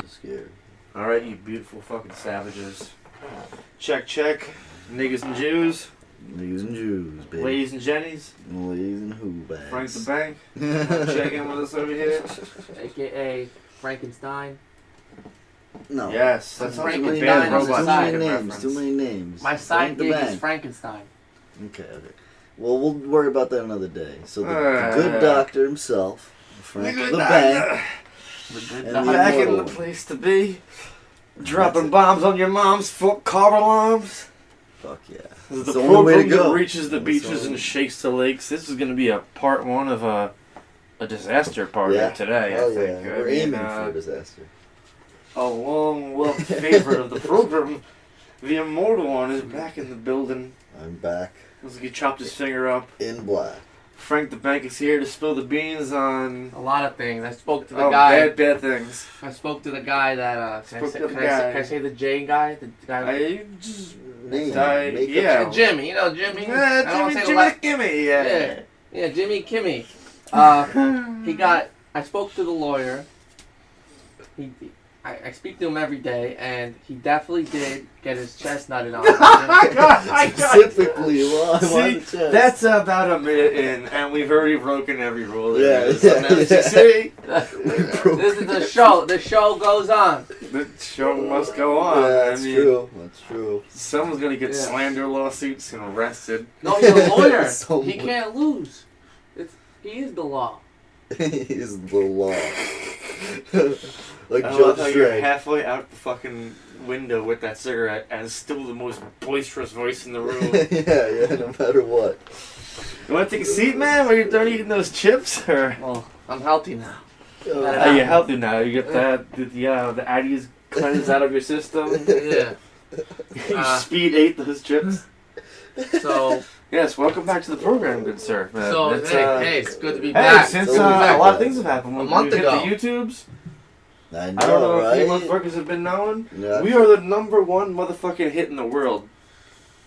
Scared. Alright, you beautiful fucking savages. Check. Niggas and Jews. Niggas and Jews, baby. Ladies and Jennies. Ladies and who bags. Frank the Bank. Check in with us over here. AKA Frankenstein. No. Yes, that's Frank a good and band Stein is robot a side chicken names. reference. Too many names. My side the gig is Bank. Frankenstein. Okay. Well, we'll worry about that another day. So the good doctor himself, Frank the Bank. And Back in the place to be. Dropping bombs on your mom's car alarms. Fuck yeah. This is It's the the only way to program that go. reaches the beaches and shakes the lakes. This is going to be a part one of a disaster party today, Hell I think. Yeah. We're aiming for a disaster. A long-loved favorite of the program, the immortal one, is back in the building. I'm back. Looks like he chopped his finger up. In black. Frank the Bank is here to spill the beans on A lot of things. I spoke to the guy. bad things. I spoke to the guy that. Can I say the J guy? The guy. I just Name. yeah. Jimmy. You know Jimmy. Yeah, I don't wanna say the Jimmy last- Kimmel. Yeah, Jimmy Kimmel. I spoke to the lawyer. I speak to him every day, and he definitely did get his chest nutted on. Specifically, why See, the chest? that's about a minute in, and we've already broken every rule. Yeah. See, This is the show. The show goes on. the show must go on. Yeah, that's true. That's true. Someone's gonna get slander lawsuits and arrested. No, he's a lawyer. So He can't lose. He is the law. He is the law. Like I love how Judge you're Dredd. halfway out the fucking window with that cigarette, and still the most boisterous voice in the room. yeah, no matter what. You want to take a seat, man? While you're done eating those chips, or? Well, I'm healthy now. Oh, you're healthy now. You get the Addies cleansed out of your system. Yeah. You speed ate those chips. So. Yes, welcome back to the program, good sir. So hey, it's good to be hey, back. since So a lot of things have happened. A month We've ago. hit the YouTubes. I know, I don't know if you right? motherfuckers have been known. Yeah. We are the #1 motherfucking hit in the world.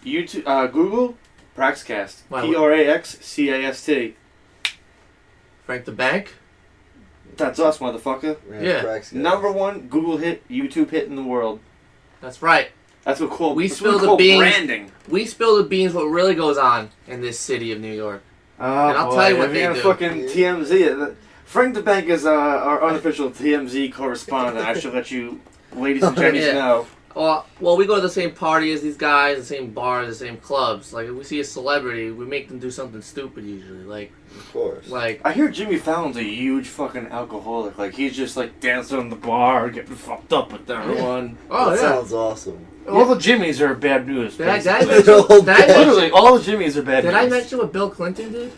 YouTube, Google, Praxcast. Wow. Praxcast. Frank the Bank. That's us, motherfucker. Yeah. #1 Google hit, YouTube hit in the world. That's right. That's what cool. We that's spill what the called beans. branding. We spill the beans what really goes on in this city of New York. Oh, and I'll tell you what they do. Fucking TMZ. Frank the Bank is our unofficial TMZ correspondent. I should let you, ladies and gentlemen, Yeah. know. Well, we go to the same party as these guys, the same bars, the same clubs. Like, if we see a celebrity, we make them do something stupid usually. Of course. Like I hear Jimmy Fallon's a huge fucking alcoholic. Like, he's just like dancing on the bar, getting fucked up with everyone. oh that yeah. sounds awesome. All the Jimmys are bad news. Did I basically. mention? Literally, all the Jimmys are bad Did news. I mention what Bill Clinton did?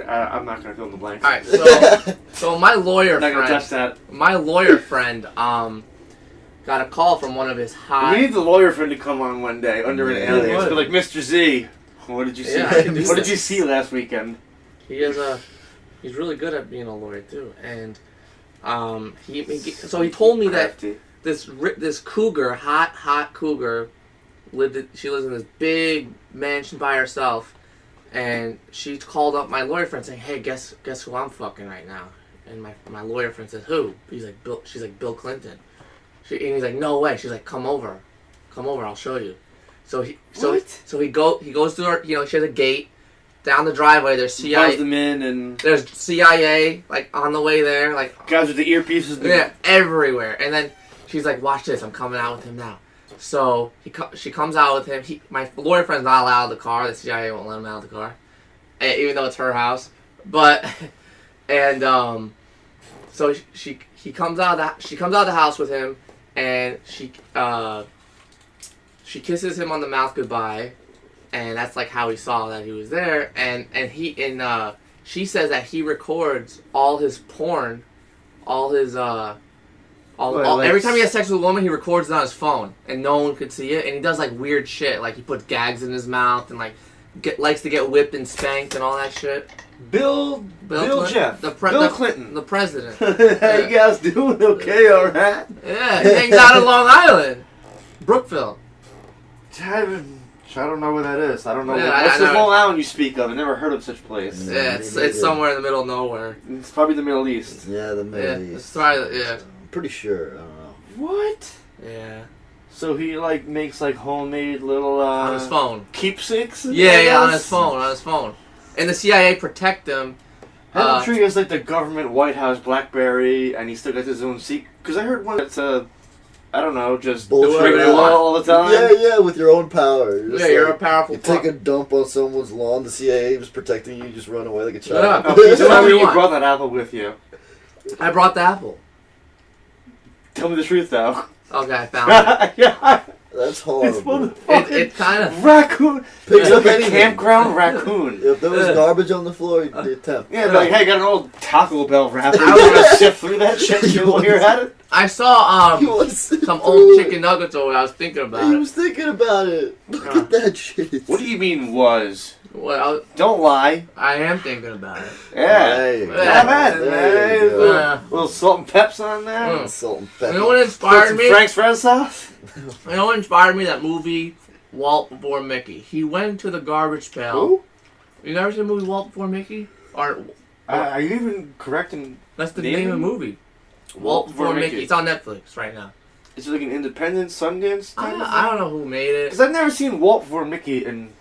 I'm not gonna fill in the blanks. All right, so my lawyer I'm not gonna friend, touch that. my lawyer friend, got a call from one of his high. We need the lawyer friend to come on one day under an Yeah. alias. What? Be like, Mr. Z, what did you see? Yeah, I can do what did that. you see last weekend? He's really good at being a lawyer too, and so he told me that Crafty. this cougar, hot cougar, she lives in this big mansion by herself, and she called up my lawyer friend saying, "Hey, guess who I'm fucking right now?" And my lawyer friend says, "Who?" He's like, "Bill." She's like, "Bill Clinton." And he's like, "No way." She's like, "Come over, I'll show you." So he goes to her. She has a gate down the driveway. There's CIA. Buzz them in and There's CIA like on the way there, like guys with the earpieces. yeah, everywhere. And then she's like, "Watch this! I'm coming out with him now." So she comes out with him. My lawyer friend's not allowed out of the car. The CIA won't let him out of the car, even though it's her house. But so she comes out of the house with him, and she kisses him on the mouth goodbye, and that's like how he saw that he was there. And she says that he records all his porn, all his every time he has sex with a woman, he records it on his phone, and no one could see it. And he does like weird shit, like he puts gags in his mouth and like likes to get whipped and spanked and all that shit. Bill Clinton, Jeff. Bill Clinton. the president. How you guys doing? Okay, all right. Yeah, he hangs out in Long Island, Brookville. I don't know where that is. I don't know. Yeah, What's I the know. Long Island you speak of? I never heard of such a place. Yeah, it's somewhere in the middle of nowhere. It's probably the Middle East. Yeah, the Middle East. It's probably, yeah. I'm pretty sure. I don't know. What? Yeah. So he like makes like homemade little On his phone. keepsakes. Yeah, on his phone. And the CIA protect him. I'm sure he has like the government White House BlackBerry, and he still got his own secret. Because I heard one that's I don't know, just Bullshit. break the law all the time. Yeah, with your own power. You're a powerful. You take a dump on someone's lawn, the CIA was protecting you, you just run away like a child. Yeah. Oh, please tell me you want. brought that apple with you. I brought the apple. Tell me the truth, though. Okay, I found it. Yeah. That's horrible. It kind of raccoon. Picks It's up like a anything. campground raccoon. If there was garbage on the floor, you'd attempt. Yeah, like, hey, got an old Taco Bell wrapper. You want to sift through that shit while you're at it? I saw He wants to sit some through old it. chicken nuggets over. I was thinking He about it. was thinking about it. Look at that shit. What do you mean was? Well, Don't lie. I am thinking about it. Yeah. There you go. Yeah, man. There you Hey, go. little salt and peps on there. Mm. Salt and You pepper. know what Put inspired some me? Frank's red sauce. You know what inspired me? That movie, Walt Before Mickey. He went to the garbage pail. Who? You never seen the movie Walt Before Mickey? Or Are you even correct in... that's the Name name of the it? movie. Walt Before Mickey. It's on Netflix right now. Is it like an independent Sundance kind of I don't know who made it. Because I've never seen Walt Before Mickey in,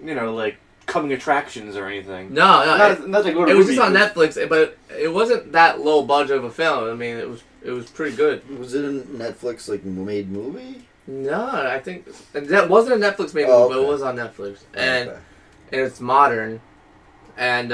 like, coming attractions or anything. No, Not to go to it was just movies. on Netflix, but it wasn't that low budget of a film. I mean, it was pretty good. Was it a Netflix like made movie? No, I think that wasn't a Netflix made movie, Oh, but okay. it was on Netflix, and Okay. it's modern. And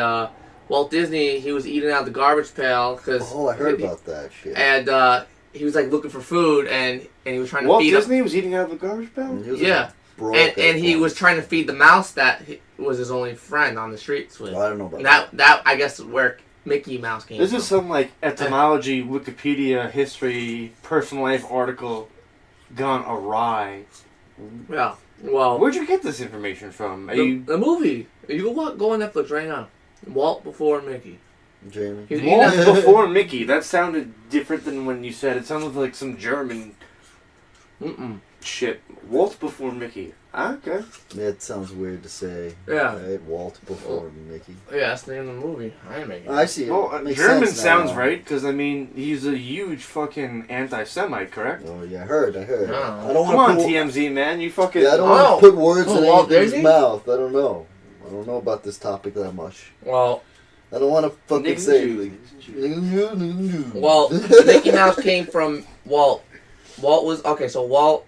Walt Disney, he was eating out of the garbage pail because Oh, I heard about that shit. and he was like looking for food, and he was trying to Walt feed Disney was eating out of the garbage pail? And he was Yeah. broke and at he one was trying to feed the mouse that was his only friend on the streets with. point. I don't know about And that I guess is where Mickey Mouse came This from. is some, like, etymology, Wikipedia, history, personal life article gone awry. Yeah. Well, Where'd you get this information from? Are the movie. You go on Netflix right now. Walt Before Mickey. Jamie. He's Walt eating Before Mickey. That sounded different than when you said it. Sounded like some German shit. Walt Before Mickey. Okay. That sounds weird to say. Yeah. Right? Walt before Mickey. Yeah, that's the name of the movie. I ain't making it. I see. Well, It makes German sense sounds now. right, because, I mean, he's a huge fucking anti-Semite, correct? Oh yeah, I heard. Oh. I don't Come want on, to put, TMZ, man. You fucking... Yeah, I don't Oh. want to put words Oh, in Walt anybody's Disney? mouth. I don't know. I don't know about this topic that much. Well, I don't want to fucking Nick say and anything. well, Mickey Mouse came from Walt. Walt was okay. So Walt,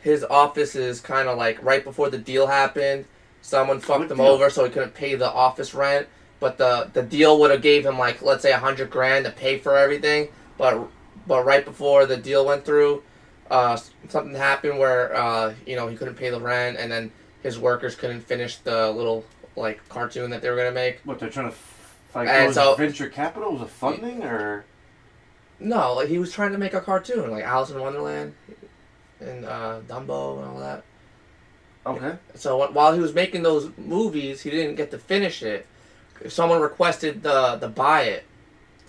his office is kind of like right before the deal happened. Someone fucked What him deal? over, so he couldn't pay the office rent. But the deal would have gave him like, let's say $100 grand to pay for everything. But right before the deal went through, something happened where he couldn't pay the rent, and then his workers couldn't finish the little like cartoon that they were gonna make. What, they're trying to fight And so- venture capital? Was it funding, or... No, like he was trying to make a cartoon, like Alice in Wonderland, and Dumbo and all that. Okay. So while he was making those movies, he didn't get to finish it. Someone requested to buy it.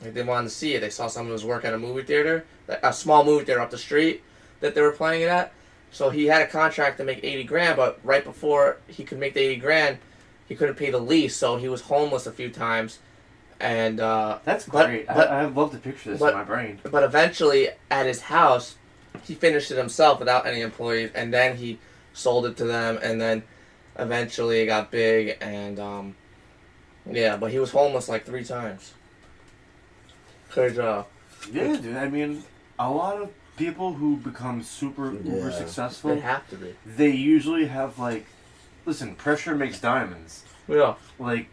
Like they wanted to see it. They saw someone was working at a movie theater, a small movie theater up the street that they were playing it at. So he had a contract to make 80 grand, but right before he could make the 80 grand, he couldn't pay the lease. So he was homeless a few times, and That's but- great. but- I love to picture this but- in my brain. but eventually at his house, he finished it himself without any employees, and then he sold it to them, and then eventually it got big, and but he was homeless like 3 times. Cause Yeah, dude. I mean, a lot of people who become super uber Yeah. successful, they have to be. they usually have, like... Listen, pressure makes diamonds. Yeah. Like...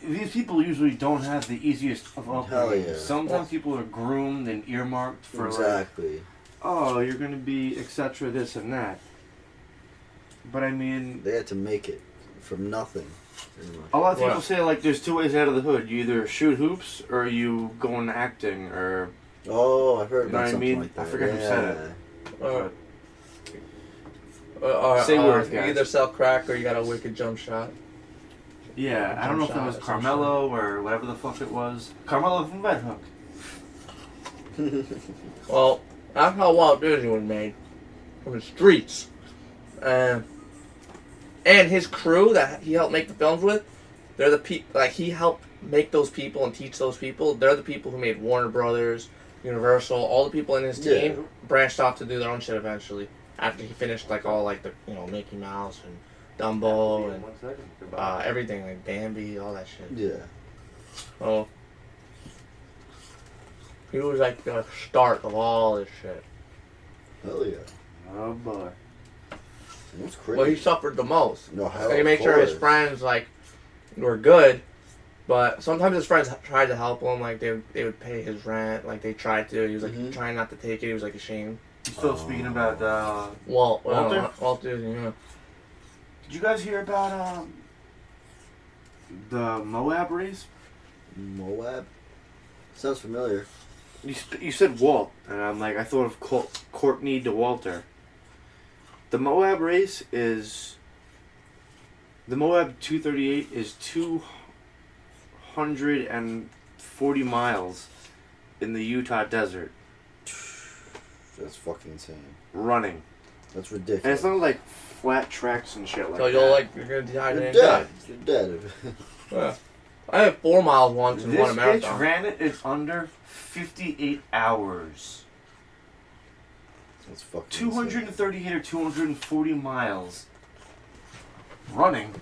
These people usually don't have the easiest of Hell upbringing. yeah. Sometimes people are groomed and earmarked for, like... Exactly. Oh, you're gonna be etc. this and that. But I mean, They had to make it from nothing. pretty much. a lot of people What? say like there's 2 ways out of the hood. You either shoot hoops or you go into acting or Oh, I heard You know about what I something mean? like that. I forget who said Or Say words, you guys. either sell crack or you got a wicked jump shot. yeah. I don't know if it was Jump shot or Carmelo or whatever the fuck it was. Carmelo from Red Hook. Well, that's how Walt Disney was made. From the streets. And his crew that he helped make the films with, they're the people, like, he helped make those people and teach those people. They're the people who made Warner Brothers, Universal, all the people in his team branched off to do their own shit eventually. After he finished, like, all, like, the, you know, Mickey Mouse and Dumbo and everything, like Bambi, all that shit. Yeah. Oh. He was, like, the start of all this shit. Hell yeah. Oh boy. That's crazy. Well, he suffered the most. No, hell, And he made sure his friends, like, were good, but sometimes his friends tried to help him, like, they would pay his rent, like, they tried to. He was, like, trying not to take it. He was, like, ashamed. You still speaking about Walter? Walter, yeah. Did you guys hear about the Moab Race? Moab? Sounds familiar. You said Walt, and I'm like, I thought of Courtney DeWalter. The Moab Race is... The Moab 238 is 240 miles in the Utah desert. That's fucking insane. Running. That's ridiculous. And it's not like flat tracks and shit like So that. you're gonna dehydrate You're and dead. die. You're dead. Yeah. I had 4 miles once and won a This marathon. bitch ran it in under 58 hours. That's fucking 238 or 240 miles. Running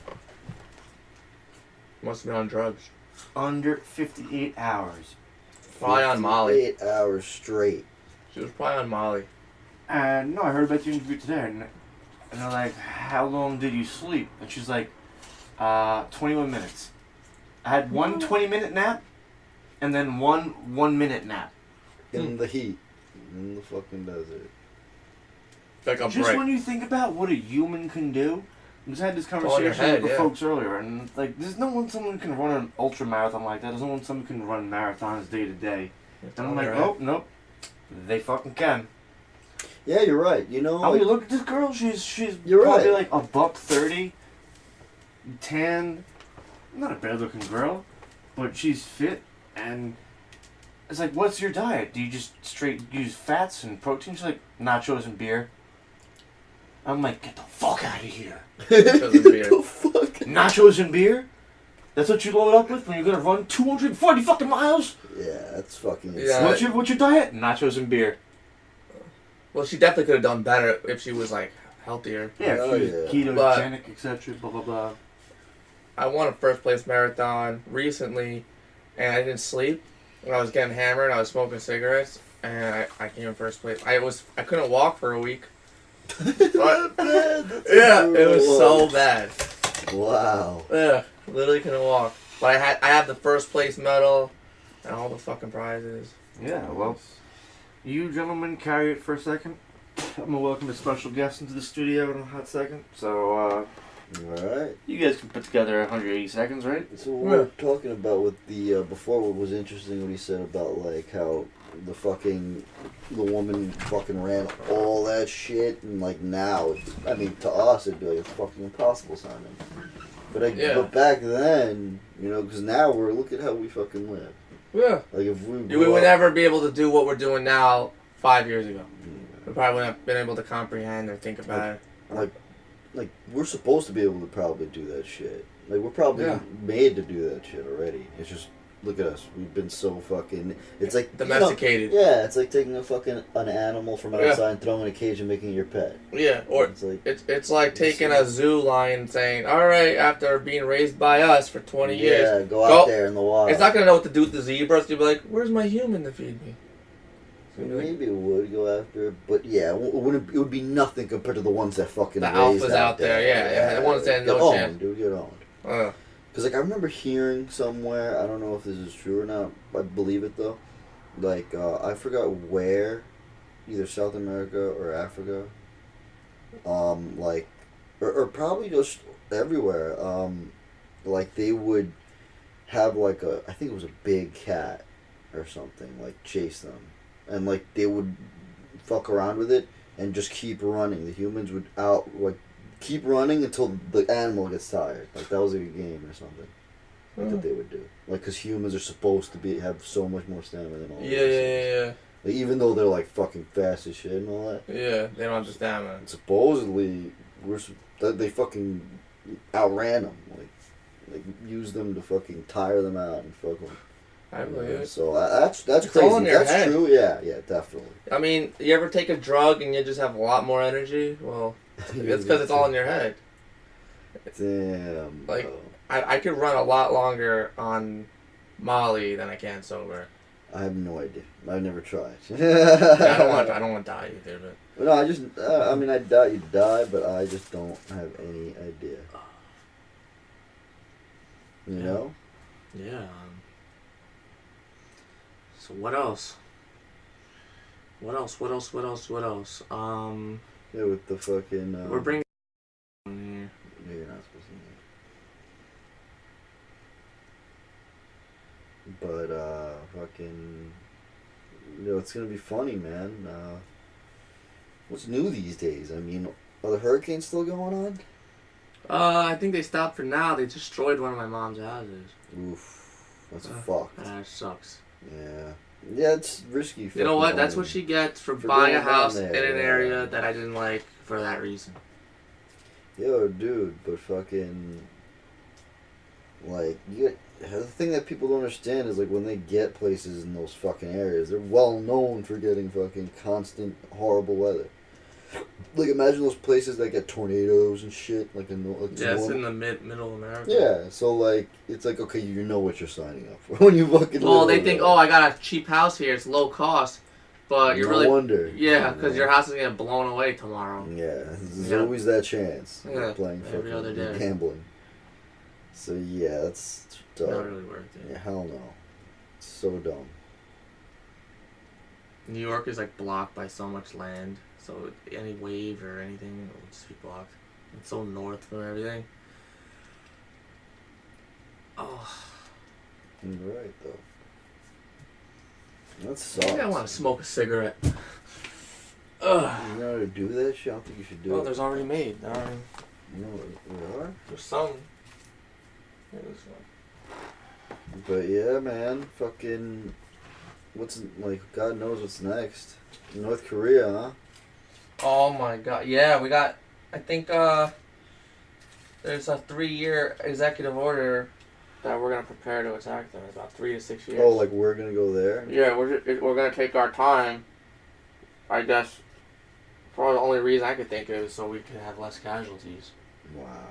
Must have been on drugs. under 58 hours. Probably on Molly. 8 hours straight. She was probably on Molly. And no, I heard about the interview today, and they're like, "How long did you sleep?" And she's like, 21 minutes. I had one 20-minute nap, and then one 1-minute nap. In the heat. In the fucking desert. Like a Just break. when you think about what a human can do, I just had this all in your conversation head, with yeah. folks earlier, and like, there's no one someone can run an ultra marathon like that. There's no one someone can run marathons day to day. It's And all I'm like, in your oh head. nope, they fucking can. Yeah, you're right. You know, I mean, look at this girl. She's You're probably right. like $130, tan, not a bad looking girl, but she's fit. And it's like, what's your diet? Do you just straight use fats and protein? She's like, nachos and beer. I'm like, get the fuck out of here. Nachos and beer. the fuck? Nachos and beer? That's what you load up with when you're gonna run 240 fucking miles? Yeah, that's fucking Yeah. insane. What's your diet? Nachos and beer. Well, she definitely could have done better if she was, like, healthier. Yeah, Oh, she's yeah. ketogenic, etc. Blah blah blah. I won a first place marathon recently, and I didn't sleep. When I was getting hammered, I was smoking cigarettes, and I came in first place. I couldn't walk for a week. But, yeah, it was so bad. Wow. Yeah, literally couldn't walk. But I have the first place medal and all the fucking prizes. Yeah, well, you gentlemen carry it for a second. I'm gonna welcome a special guest into the studio in a hot second. So, Alright. you guys can put together 180 seconds, right? So what we were talking about with the, before what was interesting when he said about, like, how the woman fucking ran all that shit, and, like, now, I mean, to us, it'd be like, it's fucking impossible sounding. But, but back then, you know, because now look at how we fucking live. Yeah. Like, if we would never be able to do what we're doing now 5 years ago. We probably wouldn't have been able to comprehend or think about it. Like, we're supposed to be able to probably do that shit. Like, we're probably made to do that shit already. It's just, look at us. We've been so fucking... It's like... Domesticated. You know, yeah, it's like taking an animal from outside and throwing it in a cage and making it your pet. Yeah, or it's like taking a zoo lion and saying, alright, after being raised by us for 20 years... Yeah, go out there in the wild. It's not going to know what to do with the zebras. You'll be like, where's my human to feed me? Maybe it would go after it, but yeah, it would be nothing compared to the ones that fucking the raised alphas out there. Yeah, the ones that had no chance. Dude, get on. Because, like, I remember hearing somewhere, I don't know if this is true or not, I believe it, though. Like, I forgot where, either South America or Africa, like, or probably just everywhere, like, they would have, like, I think it was a big cat or something, like, chase them. And, like, they would fuck around with it and just keep running. The humans would keep running until the animal gets tired. Like, that was a game or something. That they would do. Like, because humans are supposed to have so much more stamina than all Yeah. Like, even though they're, like, fucking fast as shit and all that. Yeah, they don't have the stamina. And supposedly, they fucking outran them, like used them to fucking tire them out and fuck them. I believe it. So that's It's crazy. all in your That's head. true. Yeah, definitely. I mean, you ever take a drug and you just have a lot more energy? Well, it's because it's all in your head. Damn. Like, bro. I could run a lot longer on Molly than I can sober. I have no idea. I've never tried. I don't want to die either, but No, I mean, I doubt you'd die, but I just don't have any idea. You know? yeah. So what else? What else? Yeah, with the fucking. We're bringing. Yeah, you're not supposed to. But fucking. It's gonna be funny, man. What's new these days? I mean, are the hurricanes still going on? I think they stopped for now. They destroyed one of my mom's houses. Oof, that's fucked. That sucks. Yeah, it's risky. You know what? That's what she gets for buying a going down house there, in an yeah. area that I didn't like for that reason. Yo, dude, but fucking. Like, the thing that people don't understand is, like, when they get places in those fucking areas, they're well known for getting fucking constant, horrible weather. Like, imagine those places that get tornadoes and shit. Like, It's in the middle of America. Yeah, so, like, it's like, okay, you know what you're signing up for when you fucking Well, live they over think, there. oh, I got a cheap house here. It's low cost. But you're No really... wonder. Yeah, because your house is getting blown away tomorrow. Yeah, there's Yeah. always that chance. Yeah, You're playing every fucking other day. gambling. So, yeah, that's dumb. Not really worth it. Yeah, hell no. It's so dumb. New York is, like, blocked by so much land. So any wave or anything will just be blocked. It's so north from everything. Oh. You're right, though. That sucks. Maybe I want to smoke a cigarette. Ugh. You know how to do that shit? I don't think you should do Oh, it. there's already made. You know what are? There's some. Yeah, there's one. But yeah, man, fucking. God knows what's next. North Korea, huh? Oh my god. Yeah, we got. I think there's a 3-year executive order that we're gonna prepare to attack them. It's about 3 to 6 years. Oh, like we're gonna go there? Yeah, we're gonna take our time. I guess. Probably the only reason I could think of is so we can have less casualties. Wow.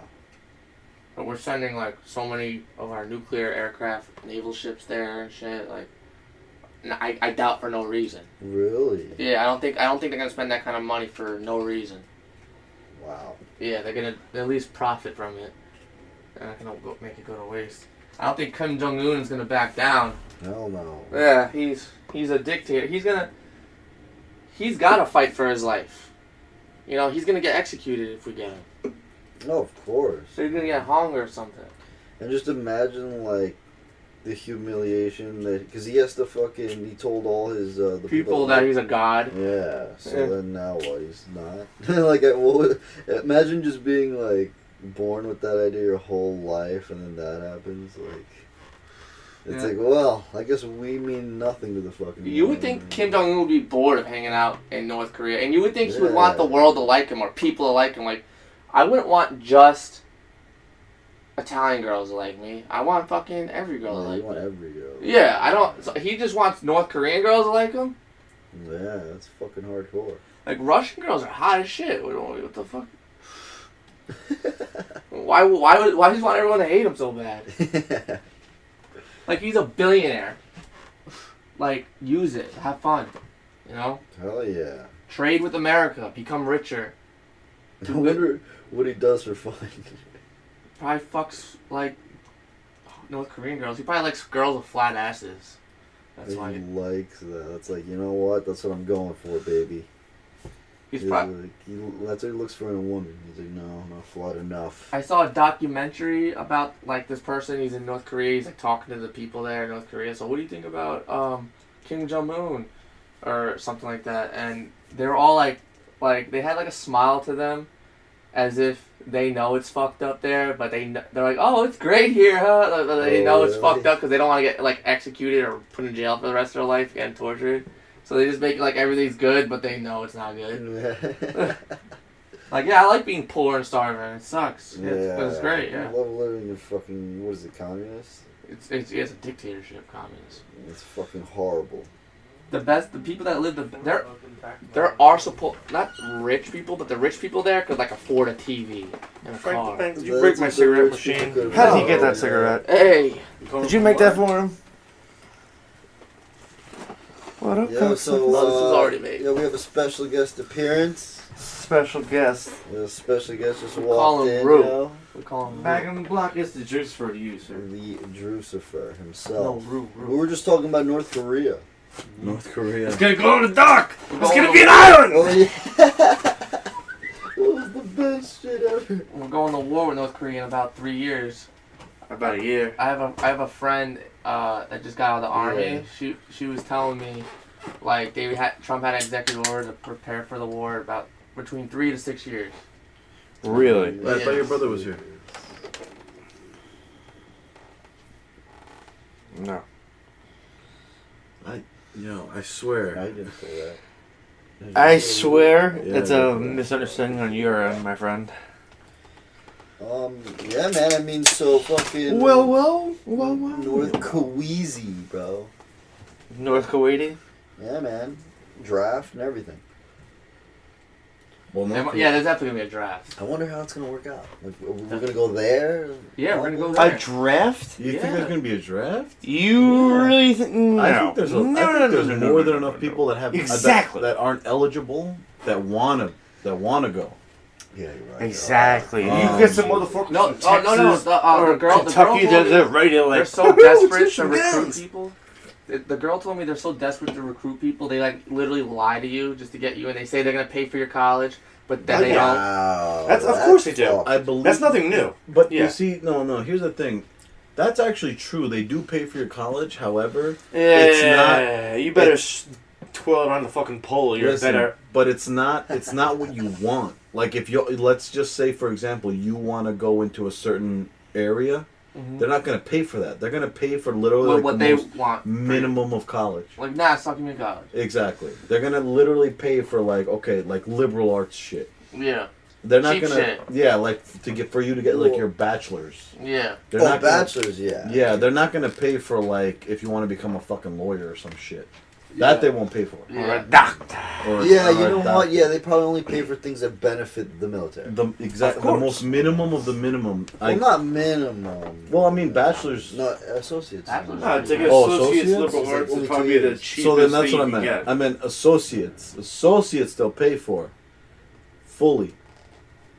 But we're sending like so many of our nuclear aircraft, naval ships there and shit. Like, I doubt for no reason. Really? Yeah, I don't think they're gonna spend that kind of money for no reason. Wow. Yeah, they're gonna at least profit from it. They're not gonna make it go to waste. I don't think Kim Jong-un is gonna back down. Hell no. Yeah, he's a dictator. He's gotta fight for his life. You know, he's gonna get executed if we get him. No, of course. So he's gonna get hung or something. And just imagine, like, the humiliation that... Because he has to fucking... He told all his... the People that he's a god. Yeah, so Yeah. then now what? He's not? Like, imagine just being, like, born with that idea your whole life and then that happens. Like, it's Yeah. like, well, I guess we mean nothing to the fucking You would world. think Kim Jong-un would be bored of hanging out in North Korea. And you would think he would Yeah. want the world to like him or people to like him. Like, I wouldn't want just Italian girls to like me. I want fucking every girl to Yeah, like you want me. every girl. Yeah, I don't... So he just wants North Korean girls to like him? Yeah, that's fucking hardcore. Like, Russian girls are hot as shit. What the fuck? Why does he want everyone to hate him so bad? Like, he's a billionaire. Like, use it. Have fun. You know? Hell yeah. Trade with America. Become richer. I wonder what he does for fun. Probably fucks, like, North Korean girls. He probably likes girls with flat asses. That's He why. likes that. That's like, you know what? That's what I'm going for, baby. He's He's probably... like, that's what he looks for in a woman. He's like, no, not flat enough. I saw a documentary about, like, this person. He's in North Korea. He's, like, talking to the people there in North Korea. So what do you think about Kim Jong-un? Or something like that. And they're all, like, they had, like, a smile to them. As if they know it's fucked up there. But they're like, oh, it's great here, huh? They know it's fucked up because they don't want to get, like, executed or put in jail for the rest of their life, getting tortured. So they just make it like everything's good, but they know it's not good. Like, yeah, I like being poor and starving. It sucks. Yeah. But it's great, yeah. I love living in fucking, what is it, communist? It's a dictatorship, communist. It's fucking horrible. The people that live there are not rich people, but the rich people there could like afford a TV and a car. Frank, did you break my cigarette machine? How did he get that cigarette? Hey, Did you make that for him? What up, Yeah, so this was already made. Yeah, we have a special guest appearance. Special guest. A special guest just call walked him in. Rue. You know? We call him Back on the block is the juice for you, sir. The Drucifer No, himself. Rue. We were just talking about North Korea. North Korea. It's gonna go on the dock. It's going gonna to- be an island. Oh yeah. That was the best shit ever. We're going to war with North Korea in about 3 years. About a year. I have a friend that just got out of the army. She was telling me, like Trump had an executive order to prepare for the war about between 3 to 6 years. Really? I thought your brother was here. No. I swear. I didn't say that. I swear Yeah, it's go a for it. misunderstanding on your end, my friend. Yeah, man. I mean, so fucking. Well. North Koweezy, bro. North Kuwaiti? Yeah, man. Draft and everything. Well, North Yeah, there's definitely gonna be a draft. I wonder how it's gonna work out. Like, are we gonna go there? Yeah, we're gonna go A there. draft? You think Yeah. there's gonna be a draft? You Yeah. really think? No. I think there's more than enough people that have Exactly. that aren't eligible that wanna go. Yeah, you're right. Exactly. Um, You get some motherfuckers No, from oh, no, Texas the girl Kentucky told that are me ready to like. they're so desperate to some recruit guns. people. The girl told me they're so desperate to recruit people. They like literally lie to you just to get you, and they say they're gonna pay for your college, but then they don't. Wow, That's- of course they do. fucked. I believe That's nothing new. But Yeah. you see, no. Here's the thing. That's actually true. They do pay for your college. However, Yeah, It's not- you better it's- twirl around the fucking pole. You're listen, better. but it's not. It's not what you want. Like if you let's just say, for example, you want to go into a certain area. Mhm. They're not going to pay for that. They're going to pay for literally What, like what the they most want. minimum of college. Like, nah, it's not gonna be college. Exactly. They're going to literally pay for like liberal arts shit. Yeah, They're not Cheap gonna, shit. yeah, like for you to get like your bachelor's. yeah. They're Oh, not gonna, bachelors, yeah. yeah, they're not gonna pay for like if you want to become a fucking lawyer or some shit. That they won't pay for. Yeah. Or a doctor. Or, Yeah, or you a know doc- what? Yeah, they probably only pay for things that benefit the military. The exact, Of the course. most minimum of the minimum. Well, not minimum. Well, I mean, bachelors. No, associates. Bachelors. No, it's like Oh, associates associates? liberal It's like arts only is 2 probably the years. cheapest So then that's thing what I you can meant. get. I meant associates. Associates they'll pay for, fully,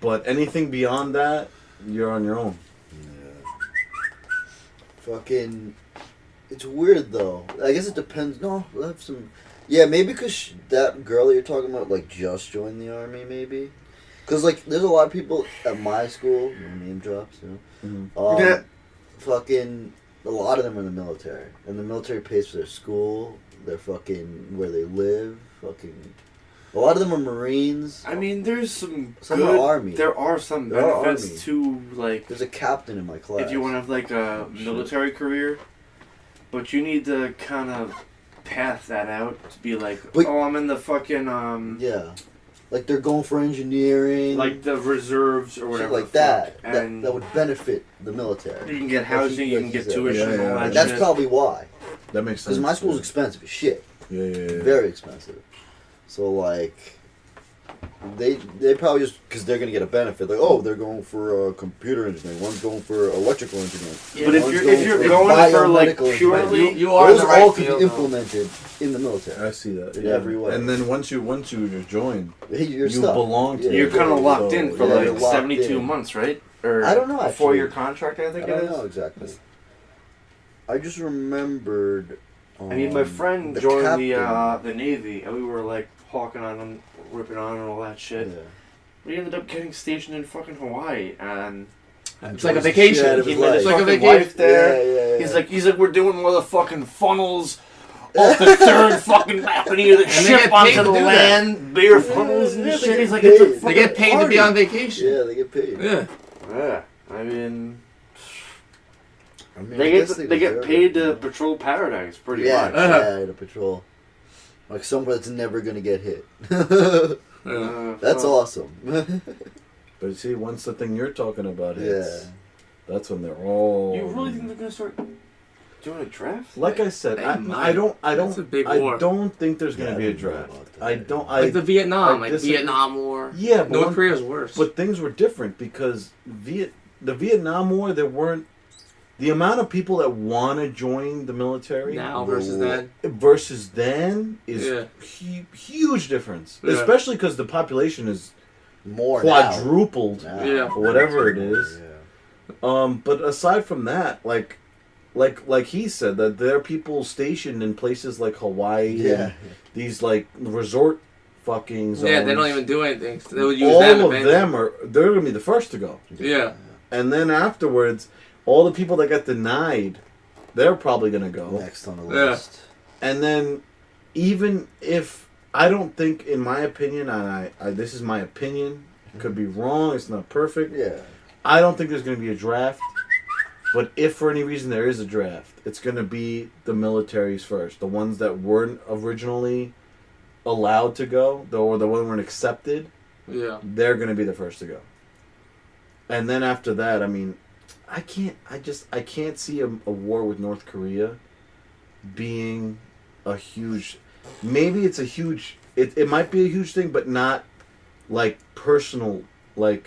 but anything beyond that, you're on your own. Fucking, it's weird though. I guess it depends. No, we'll have some. Yeah, maybe because that girl that you're talking about like just joined the army, maybe. Because like, there's a lot of people at my school. No name drops, you know. Mhm. Fucking, a lot of them are in the military, and the military pays for their school, their fucking where they live. Fucking, a lot of them are Marines. I mean, there's some Some good. are Army. There are some There are benefits Army. to like There's a captain in my class. if you want to have like a military career, but you need to kind of path that out to be like, But- oh, I'm in the fucking Yeah, like they're going for engineering, like the reserves or shit whatever. like the fuck. that. and That would benefit the military. you can get housing, you can get tuition, Yeah, and all yeah, that. And that's shit. probably why. That makes sense. Because my school's expensive as shit. Yeah. Very expensive. So like, they probably just because they're gonna get a benefit. Like, oh, they're going for computer engineering. One's going for electrical engineering. But if One's you're for going for like biomedical purely, engineering. You are in Those the right all could field, be though. implemented in the military. I see that In every way. And then once you join, Hey, you're you stuck. belong to. Yeah. you're kind of locked So, in for yeah, like you're locked 72 in. months, right? Or I don't know, a actually. 4-year contract, I think I it don't is. know exactly. I just remembered. I mean, my friend the joined captain. the Navy, and we were like hawking on him, ripping on and all that shit. Yeah. We ended up getting stationed in fucking Hawaii, and It's like a Enjoys the vacation. shit out of he his met life. his It's like a fucking vacation. wife there. Yeah. He's like, we're doing one of the fucking funnels off the third fucking balcony of the they ship get paid onto to the do that. land, beer funnels and Yeah, they shit. get He's like, paid. it's a They fucking They get paid to be party. on vacation. Yeah, they get paid. Yeah. Yeah, I mean, I mean, I they guess get deserve paid it. to patrol paradise pretty Yeah, much. Uh-huh. yeah, to patrol. Like somewhere that's never gonna get hit. Yeah. That's awesome. But see, once the thing you're talking about Yeah. hits, that's when they're all. You really think they're gonna start doing a draft? Like I said, They I might. don't That's a big war. don't think there's gonna Yeah, be I a don't know draft. about that. I don't. Like the Vietnam, I like disagree. Vietnam War. Yeah, but North Korea's worse. But things were different because the Vietnam War, there weren't the amount of people that want to join the military now versus then. versus then is Yeah. huge difference. Yeah. Especially because the population is More quadrupled now. Yeah. or whatever it is. Yeah. But aside from that, like he said, that there are people stationed in places like Hawaii, Yeah. and these like resort fucking zones. Yeah, they don't even do anything. So they would use All them of eventually. them they're gonna be the first to go, Yeah. and then afterwards, all the people that got denied, they're probably gonna go, Next on the Yeah. list. and then even if I don't think, in my opinion, and I this is my opinion, could be wrong. It's not perfect. Yeah. I don't think there's going to be a draft, but if for any reason there is a draft, it's going to be the militaries first. The ones that weren't originally allowed to go, or the ones that weren't accepted, Yeah. they're going to be the first to go. And then after that, I mean, I can't see a war with North Korea being a huge, maybe it's a huge, it might be a huge thing, but not like personal, like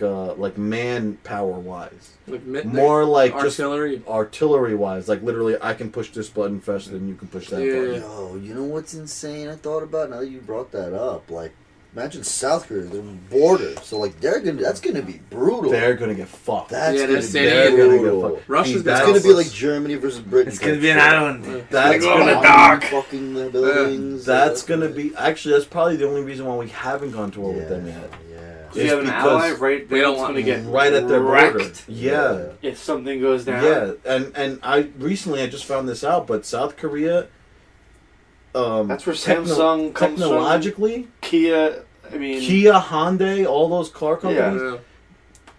manpower wise. Like More like artillery. just artillery wise, like literally I can push this button faster than you can push that Yeah. button. Yo, you know what's insane? I thought about now that you brought that up. Like, imagine South Korea, the border. So like that's gonna be brutal. They're gonna get fucked. That's Yeah, gonna they're be saying They're it. gonna brutal. get fucked. Russia's See, gonna It's help gonna be us. like Germany versus Britain. It's gonna be an island. Yeah. That's Go in the gonna dark. Fucking the buildings. That's gonna be actually that's probably the only reason why we haven't gone to war with them yet. Yeah. So you have an because ally right we there don't that's want gonna get right at their border. wrecked Yeah. if something goes down. Yeah, and I recently just found this out, but South Korea, That's where Samsung comes technologically, from. Kia, I mean, Kia, Hyundai, all those car companies. Yeah.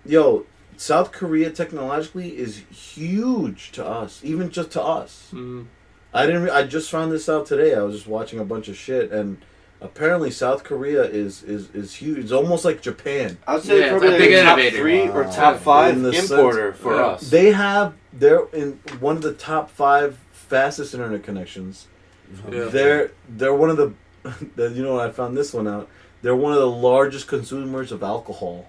Yo, South Korea technologically is huge to us, even just to us. Mm. I just found this out today. I was just watching a bunch of shit, and apparently South Korea is huge. It's almost like Japan. I would say Yeah, probably it's a like big a top innovator. 3 or Wow. top 5 In the sense- importer for Yeah. us. They're in one of the top 5 fastest internet connections. Yeah. They're one of the you know what, I found this one out. They're one of the largest consumers of alcohol.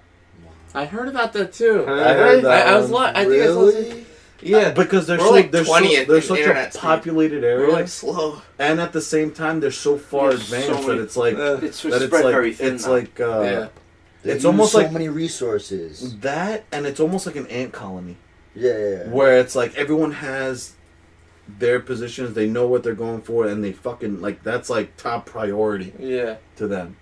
I heard about that too. I heard that. I was one. I think I saw Really? Yeah. Because they're We're so like they're 20th they're in such a internet speed. populated We're area, like slow. and at the same time they're so far There's so advanced many- that it's like It's that spread very thin. it's now. like Yeah. They it's use almost so like many resources. that, and it's almost like an ant colony Yeah. where it's like everyone has their positions, they know what they're going for, and they fucking like that's like top priority Yeah. to them.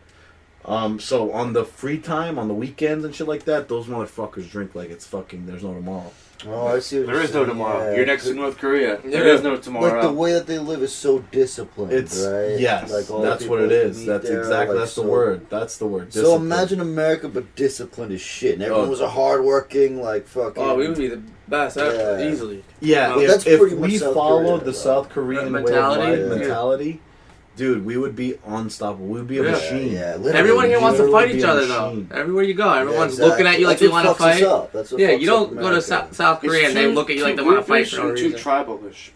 So on the free time, on the weekends and shit like that, those motherfuckers drink like it's fucking there's no tomorrow. Oh, I see. What There you're is no saying, tomorrow. yeah. You're next to North Korea. Yeah. There is no tomorrow. Like the way that they live is so disciplined, It's right? yes, Like all the that's what people it that is. meet That's there are, exactly like, that's the so- word. That's the word. So Discipline. imagine America, but disciplined as shit, and everyone Oh. was a hardworking, like fucking. Oh, we would be the best ever, Yeah. easily. Yeah, Well, that's if pretty much we South followed Korea, the though. South Korean way of Mentality, life, yeah. mentality, dude, we would be unstoppable. We would be a Yeah. machine. Yeah, literally. Everyone here wants to literally fight be each a other though. machine. Everywhere you go, everyone's exactly. looking at you like That's they what want to fucks us fight. up. That's what Yeah, fucks you up don't go to America. South It's Korea and they too- look at you like they too want to fight British for no and too reason. tribalish.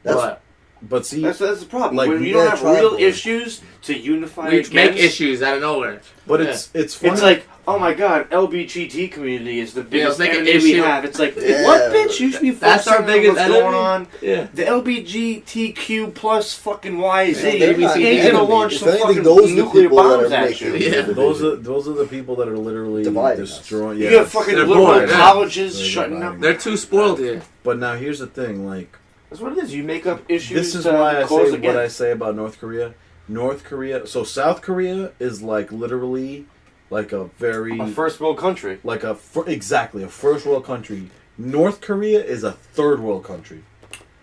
That's But But see, That's the problem. Like, when you yeah, don't have real tribal. issues to unify we against, make issues out of nowhere. but Yeah. it's funny. it's like, oh my god, LBGT community is the biggest let's make an enemy we issue. have. It's like, Yeah. what bitch? You should be That's focusing our on biggest what's enemy. going on. Yeah. The LBGTQ plus fucking YZ Yeah, they're not ain't the gonna enemy. launch If some anything, fucking those are the nuclear people that bombs are at making you. Yeah. the those division. are the people that are literally Dividing us. destroying. You Yeah, got fucking They're liberal bored, yeah. colleges They're shutting dividing. up. They're too spoiled here. but now here's the thing, like. That's what it is. You make up issues. This is to why I cause say against. what I say about North Korea. North Korea. So South Korea is like literally like a very A first world country. like exactly a first world country. North Korea is a third world country.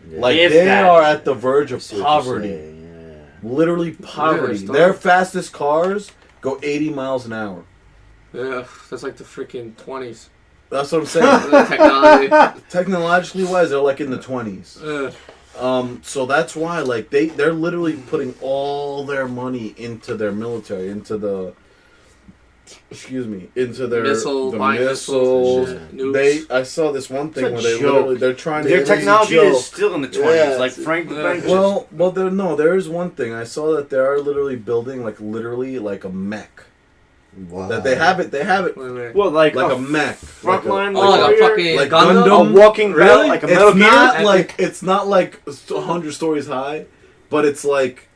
Yeah. Like If they that. are at the verge I of see what you're poverty. saying, yeah. Literally poverty. Yeah, Their fastest cars go 80 miles an hour. Yeah, that's like the freaking 20s. That's what I'm saying. The technology. Technologically wise, they're like in the 20s. So that's why, like, they're literally putting all their money into their military, into their Missiles, the buying missiles. missiles and shit, nukes. I saw this one thing It's a where they joke. they're trying Their to technology joke. is still in the 20s, Yeah, like it's- Frank the yeah. Tank. Well, there is one thing I saw that they are literally building like a mech. Wow. That they have it. They have it Wait, wait. Well, like like a mech. frontline, Oh, like a fucking like Gundam? Gundam. a walking belt, Really? like a Metal It's Gear. not like 100 stories high, but it's like,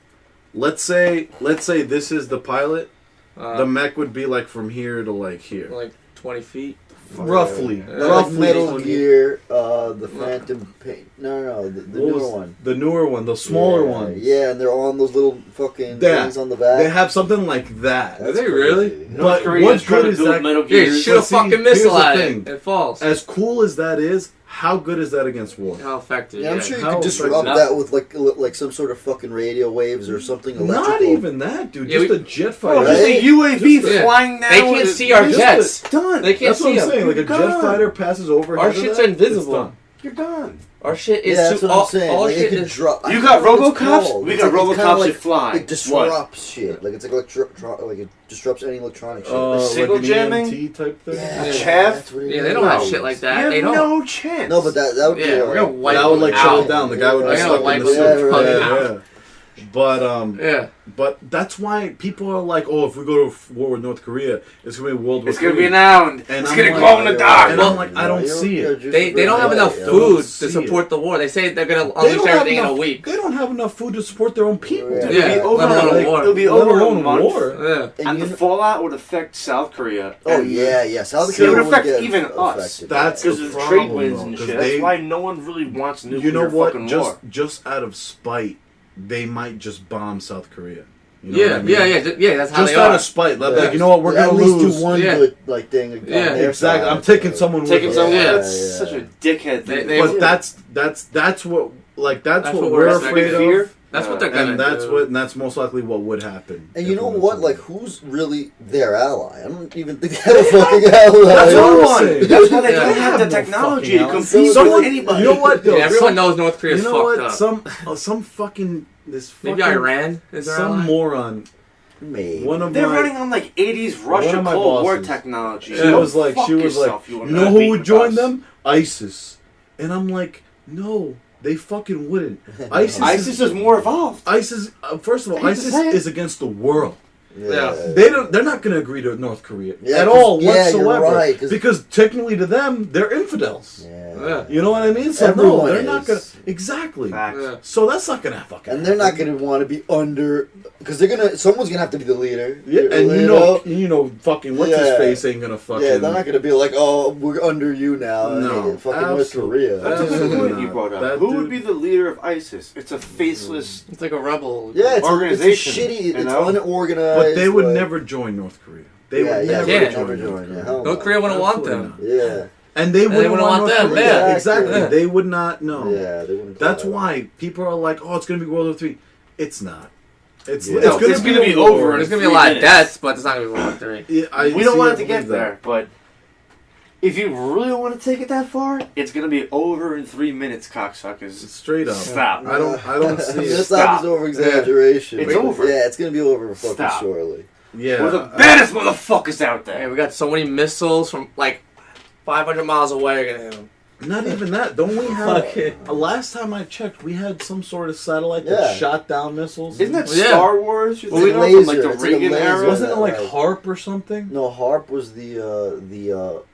let's say this is the pilot. The mech would be like from here to like here, like 20 feet. roughly. Yeah. Like Roughly. Metal Gear, the Phantom Pain. No, the What newer was one. The newer one, the smaller Yeah, ones. Yeah, and they're on those little fucking Yeah. things on the back. They have something like that. That's Are they crazy. really? North But Korea what's is trying good to is do that- Metal Yeah, Gear. shoot a But see, fucking here's missile the at thing. it. It falls. As cool as that is, how good is that against war? How effective? Yeah, I'm sure you How could disrupt effective? that with like some sort of fucking radio waves or something electrical. Not even that, dude. Yeah, Just we- a jet Oh, fighter. just Right? a UAV Yeah. flying down. They can't with- see our You're jets. done. They can't That's what see I'm them. saying. Like a You're jet gone. fighter passes over. Our head of shit's that, invisible. it's done. You're done. Our shit is Yeah, that's too. what I'm saying. All Like, it shit could is. drop. I You don't got know what it's RoboCops? called. We It's got like- it's kinda RoboCops like, that fly. It disrupts shit. Like it's like it disrupts any electronic shit. Like signal an jamming? EMT type thing. Yeah, Yeah. Chaff? that's what it Yeah, they don't have is. shit like You that. have They don't. no chance. No, but that would be. Yeah, we're gonna wipe That would like them shut out. it down. The guy would Yeah, be I stuck gotta in wipe the them suit. fucking Yeah, out. yeah. But Yeah. but that's why people are like, oh, if we go to war with North Korea, it's gonna be World War It's gonna III. be an hound. And It's I'm gonna like- glow in the dark. And I'm like, I don't see it. They don't have enough Don't food see to support the war. They say they're gonna They unleash don't have everything in a enough- week. They don't have enough food to support their own people. Yeah. It'll Yeah, be over let alone in a- war. It'll be Let over in a alone month. war. Yeah. And the fallout would affect South Korea. Oh and yeah. South It Korea would would affect get even us. affected. That's Because the of the trade problem, winds though, and 'cause shit. they- That's why no one really wants nuclear You know what? fucking war. Just out of spite, they might just bomb South Korea. You know Yeah, what I mean? yeah. That's how Just they out are. of spite, like, Yeah. you know what? We're At gonna least lose. do one Yeah. good like thing. On Yeah. their Exactly. side, I'm taking so. someone. Taking with someone. Yeah. That's Yeah. such a dickhead thing. They- But that's what That's what what we're we're afraid expecting. of. That's what they're gonna And that's do. that's most likely what would happen. And you if know we went what? to Like, war. who's really their ally? I don't even think they have a fucking ally. That's No what I'm one. saying. That's why they Yeah. don't They have have the no technology fucking to allies. compete Someone- with anybody. You know what? Yeah, though? everyone Some- knows North Korea's You know fucked what? up. Some fucking this Maybe fucking Iran is their some ally? moron. Maybe. One of They're my running on like 80s One Russia of my Cold War bosses. technology. She Yeah. was like, Fuck yourself, you will know not who beat would with join us." them? ISIS. And I'm like, no, they fucking wouldn't. ISIS. ISIS is more evolved. ISIS. First of all, I hate to ISIS say it. is against the world. Yeah. They're not going to agree to North Korea Yeah, at 'cause- all yeah, you're whatsoever. right, 'cause- because technically to them, they're infidels. Yeah. You know what I mean? So Everyone no, they're not is. going to exactly. Facts. Yeah. So that's not going to fucking. And they're not happen. going to want to be under, because they're gonna. Someone's gonna have to be the leader. Yeah, and you know, fucking what's his Yeah. face ain't gonna fucking. Yeah, they're not gonna be like, oh, we're under you now. No, Hey, fucking North absolutely. Korea. That's a good Absolutely point you not. brought up. That Who dude- would be the leader of ISIS? It's a faceless. It's like a rebel. Yeah, it's Organization, A shitty. you It's know? unorganized. But they would like- never join North Korea. They Yeah, would yeah, never they Yeah. would join never North join. Korea. Yeah, hell North no. Korea wouldn't want Absolutely them. not. Yeah, And they wouldn't wouldn't want want North them, Korea. yeah. Exactly. Yeah. They would not know. yeah, they wouldn't. That's call why people are like, "Oh, it's gonna be World War III." It's not. It's Yeah. it's No, gonna it's be gonna be a war. over in There's gonna be a 3 lot of minutes. deaths, but it's not gonna be World War III. Yeah, I We don't see, want I it to get believe that. there, but if you really want to take it that far, it's gonna be over in 3 minutes, cocksuckers. Straight up. Stop. I don't see it. This Stop. time is over exaggeration. It's over. Yeah, it's gonna be over fucking Stop. shortly. Yeah. We're the baddest motherfuckers out Hey, there. we got so many missiles from like 500 miles away. Gonna hit them. Not even that. Don't we have? Fucking- Last time I checked, we had some sort of satellite Yeah. that shot down missiles. Isn't that Yeah. Star Wars? You're It's thinking a of from like laser. the It's like a Reagan laser. era? Wasn't it like Right. HARP or something? No, HARP was the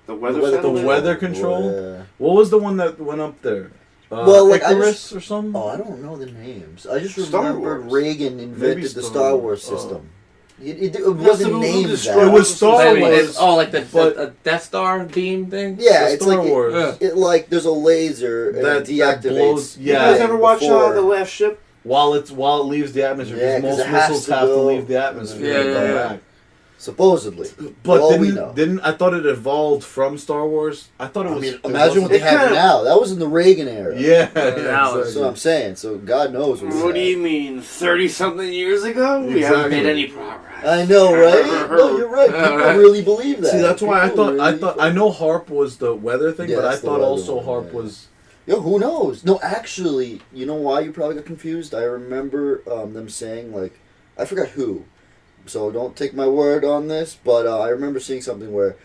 The weather the satellite? weather control? Yeah. What was the one that went up there? Well, like, I Icarus just- or something? Oh, I don't know the names. I just Star remember Wars. Reagan invented the Star Star Wars Wars. system. It Yes, wasn't who named destroyed that. It was Star Wait, Wars. it's- oh, like the But- Death Star beam thing. Yeah, The it's Star like Wars. it like there's a laser and That it deactivates. blows- You Yeah. guys ever watch before. The Last Ship? While it leaves the atmosphere, Yeah, because 'cause most it has missiles to have to go- leave the atmosphere Yeah, and come yeah, yeah. back. Supposedly. But all we know. didn't I thought it evolved from Star Wars? I thought it I was. mean, it imagine what they wasn't- It have kinda- now. That was in the Reagan era. Yeah, Now it's- That's what I'm saying. So God knows what. What do you mean, 30-something years ago? We haven't Exactly. made any progress. I know, right? No, you're right. People Right. really believe that. See, that's why I People thought really I know HARP was the weather thing, Yeah, but I that's the thought weather also one, HARP yeah. was Yo, who knows? No, actually, you know why you probably got confused? I remember them saying, like, I forgot who, so don't take my word on this, but I remember seeing something where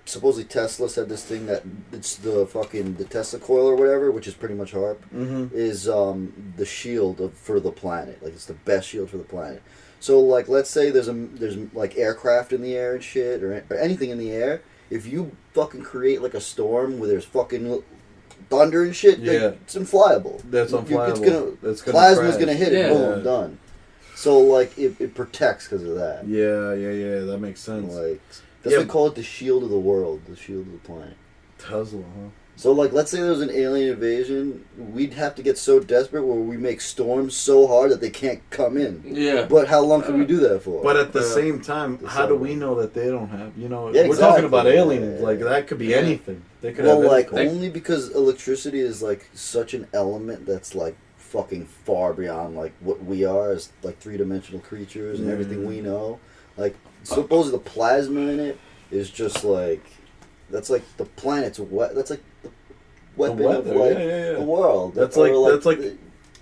supposedly Tesla said this thing that it's the Tesla coil or whatever, which is pretty much HAARP, is the shield for the planet. Like, it's the best shield for the planet. So, like, let's say there's like aircraft in the air and shit, or anything in the air. If you fucking create like a storm where there's fucking thunder and shit, like, it's unfliable. That's unflyable. Plasma's gonna hit it. Yeah. Boom, done. So like it protects because of that. Yeah. That makes sense. Like that's why we call it the shield of the world, the shield of the planet. Tesla, huh? So like, let's say there was an alien invasion, we'd have to get so desperate where we make storms so hard that they can't come in. Yeah. But how long can we do that for? But at the same time, how do we know that they don't have? You know, Yeah, we're talking exactly. about aliens. Yeah. Like that could be anything. They could Well, have like anything. only because electricity is like such an element that's like fucking far beyond like what we are as like 3-dimensional creatures and everything we know. Like suppose the plasma in it is just like that's like the planet's that's like the weapon of like the world. That's Or, like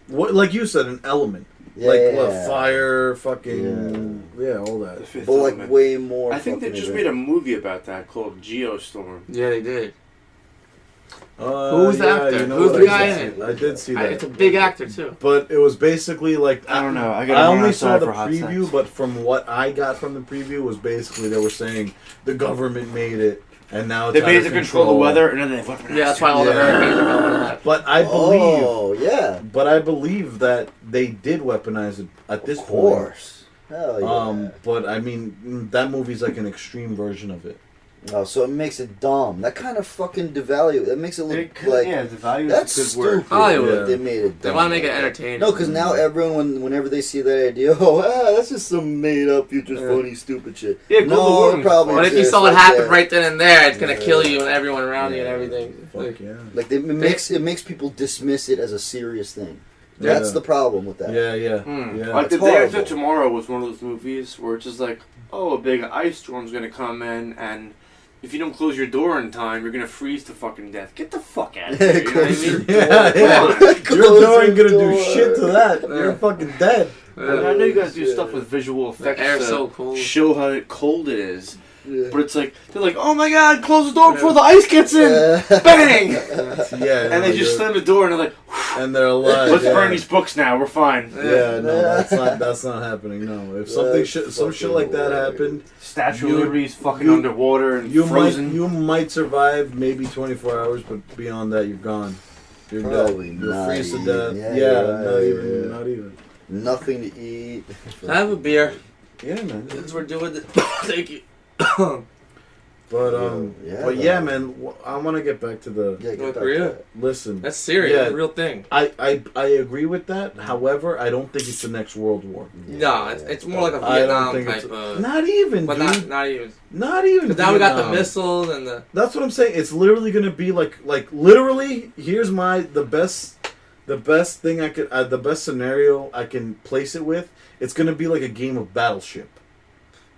what, like you said, an element. Fire, fucking all that. The fifth But like element. way more. I think they just made a movie about that called Geostorm. Yeah, they did. Who's the actor? You know Who's what? the guy in it? I did see that. It's a big actor too. But it was basically like I don't know. I only saw the for hot preview, sex. but from what I got from the preview was basically they were saying the government made it, and now it's They out made of to control the weather, and then they weaponized Yeah, that's why all the hurricanes are going on that. But I believe, Oh yeah. but I believe that they did weaponize it at this Of course. Hell yeah. point. But I mean, that movie's like an extreme version of it. Oh, so it makes it dumb. That kind of fucking devalue. That makes it look like the value that's is a good word. stupid. Hollywood. that They made it. They dumb want to make it like that. entertaining. No, because now everyone, whenever they see that idea, that's just some made up, future funny, stupid shit. Yeah, global no, warming. it probably. But if you exists, saw what like, happened yeah. right then and there, it's gonna Yeah. kill you and everyone around you and Yeah. everything. Fuck yeah. Like it makes people dismiss it as a serious thing. That's Yeah. the problem with that. Yeah. Like It's The Day After horrible. Tomorrow was one of those movies where it's just like, oh, a big ice storm's gonna come in, and if you don't close your door in time, you're gonna freeze to fucking death. Get the fuck out of here. You know what I Close your mean? Yeah. Close Your door ain't your gonna do door. shit to that. Yeah. You're fucking dead. I know you guys do stuff with visual The effects air's to so cold. show how cold it is. Yeah. But it's like, they're like, oh my god, close the door before the ice gets in! Yeah. Bang! Yeah. And they just slam the door and they're like, and they're alive. let's yeah. burn these books now, we're fine. Yeah, no, that's not happening. No, if something some shit like that happened, Statue You- of Liberty's fucking you- underwater and you frozen. might survive maybe 24 hours, but beyond that, you're gone. You're Probably dead. You'll not freeze to even. death. Yeah, Not yeah. even. Nothing to eat. Can I have a beer? Yeah, man. Since we're doing it. Thank you. But Yeah, man, I want to get back to the. Yeah, get North back Korea? to that. Listen, That's serious. Yeah. That's a real thing. I agree with that. However, I don't think it's the next World War. No, it's more like a I don't Vietnam think type it's of. not even, But dude. not even. Not even. Because now we got the Vietnam. missiles and the. That's what I'm saying. It's literally gonna be like literally. Here's the best thing I could, the best scenario I can place it with. It's gonna be like a game of Battleship,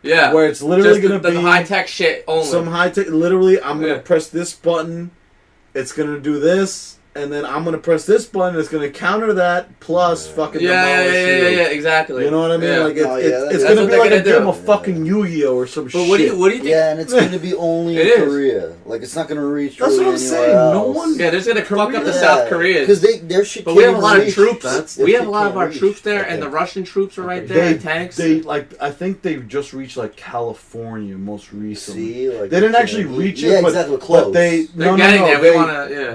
Yeah. where it's literally Just gonna the be high tech shit only. some high tech. Literally, I'm gonna Yeah. press this button. It's gonna do this, and then I'm gonna press this button. It's gonna counter that plus fucking demolish you. exactly. You know what I mean? Yeah. Like it's That's gonna what be they're like a gonna game do. of fucking Yu-Gi-Oh or some But shit. what do you think? Yeah, and it's going to be only It in is. Korea. Like, it's not going to reach That's really what I'm anywhere saying. No else. one- Yeah, they're just gonna fuck up the Yeah, South Koreans. Because their shit But we have a can't lot of reach. troops. Their We have a shit lot of can't our reach. troops there, Okay. and the Russian troops are right there. and tanks. They I think they just reached like California most recently. See, like, They didn't actually reach it, yeah, but, exactly, close. but they They're no, getting no, there. they, We wanna. Yeah.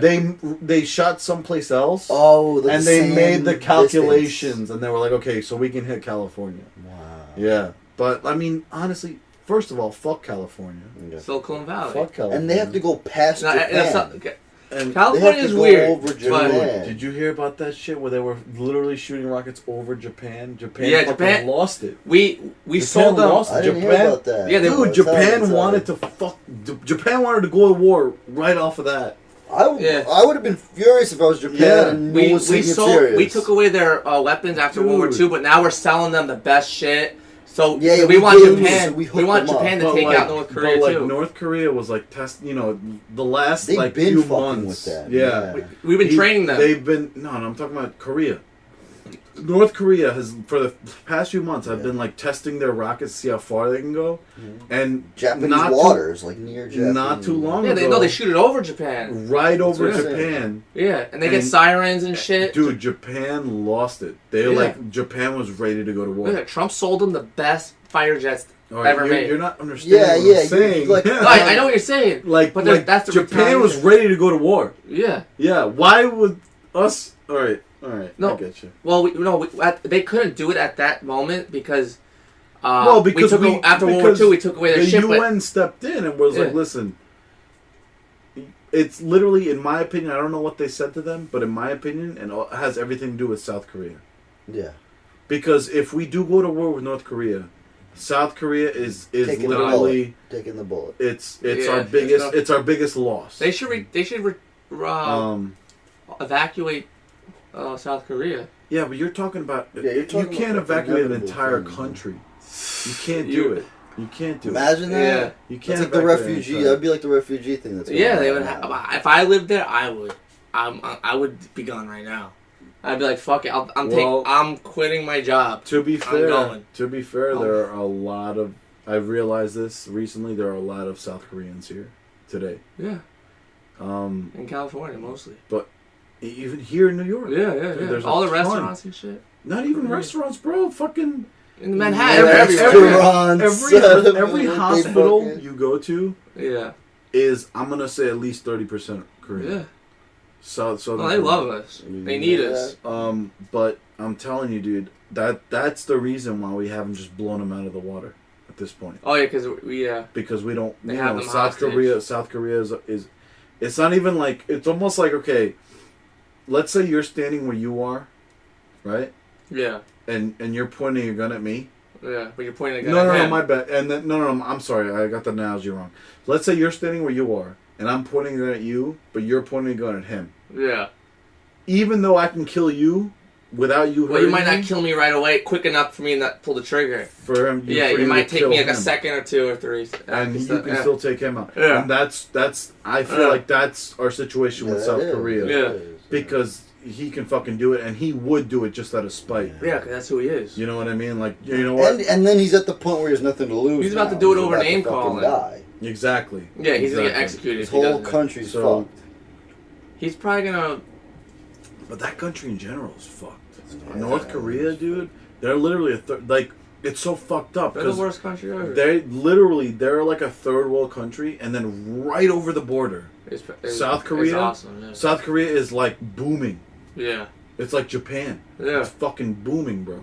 they shot someplace else, Oh, the and they same made the calculations, distance. and they were like, okay, so we can hit California. Wow. Yeah, but I mean, honestly, first of all, fuck California. Yeah. Silicon Valley. Fuck California. And they have to go past No, Japan. that's not, okay. And California is weird. Over but- Japan. did you hear about that shit where they were literally shooting rockets over Japan? Japan Yeah, fucking Japan- lost it. We Japan sold them. lost I didn't hear Japan- about that. Yeah, they- Dude, Japan wanted to Japan wanted to go to war right off of that. I would have been furious if I was Japan Yeah. and no one was taking it sold. serious. We took away their weapons after World War Dude. II, but now we're selling them the best shit. So Yeah, we we want did. Japan. We We hooked want them up. Japan to But take like, out North Korea but like too. North Korea was like the last They've like been few fucking months. with that. Yeah. We've been training them. They've been no, I'm talking about Korea. North Korea has for the past few months have been like testing their rockets to see how far they can go, and Japanese not waters, like near Japanese. not too long Yeah, ago, they shoot it over Japan. right over what I'm Japan. Yeah, and they get And- sirens and shit. Dude, Japan lost it. They Japan was ready to go to war. Look at Trump sold them the best fighter jets All right, ever made. You're not understanding what I'm saying. like- I know what you're saying. Like, but like that's the Japan was retaliation. ready to go to war. Yeah. Yeah, why would us? All right, No. I get you. Well, they couldn't do it at that moment because. Because after World War II, we took away their the ship. UN stepped in and was like, Yeah. "Listen, it's literally, in my opinion, I don't know what they said to them, but in my opinion, and it has everything to do with South Korea. Yeah. Because if we do go to war with North Korea, South Korea is Taking literally taking the bullet. it's Yeah, our biggest it's our biggest loss. They should evacuate South Korea. Yeah, but you're talking about you're talking you can't about evacuate an inevitable entire things, country. You can't do it. You can't do it. Imagine that. Yeah. You That's can't like the evacuate an refugee. entire- That'd be like the refugee thing. That's going Yeah, on they would. now. If I lived there, I would. I would be gone right now. I'd be like, fuck it. I'm quitting my job. To be fair, going. there are a lot of. I've realized this recently. There are a lot of South Koreans here today. Yeah. In California mostly. But even here in New York. Yeah. There's all a the ton. restaurants and shit. Not even restaurants, bro. Fucking In Manhattan, Restaurants. every They hospital fucking- you go to Yeah. is, I'm gonna say, at least 30% Korean. Yeah. So No, they love us. They need us. But I'm telling you, dude, that's the reason why we haven't just blown them out of the water at this point. Oh yeah, because Because we don't. They You have know, them South hostage. Korea is. It's not even like, it's almost like, okay, let's say you're standing where you are, right? Yeah. And you're pointing your gun at me. Yeah, but you're pointing a gun No, at him. my bad. And then no, I'm sorry, I got the analogy wrong. Let's say you're standing where you are, and I'm pointing a gun at you, but you're pointing a gun at him. Yeah. Even though I can kill you without you hurting Well, you might me, not kill me right away, quick enough for me to not pull the trigger. for him, You might to take me kill like a him. second or two or three. And you can yeah. still take him out. Yeah. And that's I feel Yeah. like that's our situation with Yeah, South it is. Korea. Yeah. It is. Because he can fucking do it, and he would do it just out of spite. Yeah, 'cause that's who he is. You know what I mean? Like, you know what? And then he's at the point where he has nothing to lose. He's about to now. do it He's over about to name fucking calling. Die. Exactly. Yeah, he's gonna get Exactly. executed. His if he whole doesn't. country's So- fucked. He's probably gonna. But that country in general is fucked. Yeah. North Korea, dude, they're literally it's so fucked up. They're the 'Cause worst country ever. they're like a third world country, and then right over the border, South Korea? It's awesome. Yeah. South Korea is like booming. Yeah. It's like Japan. Yeah. It's fucking booming, bro.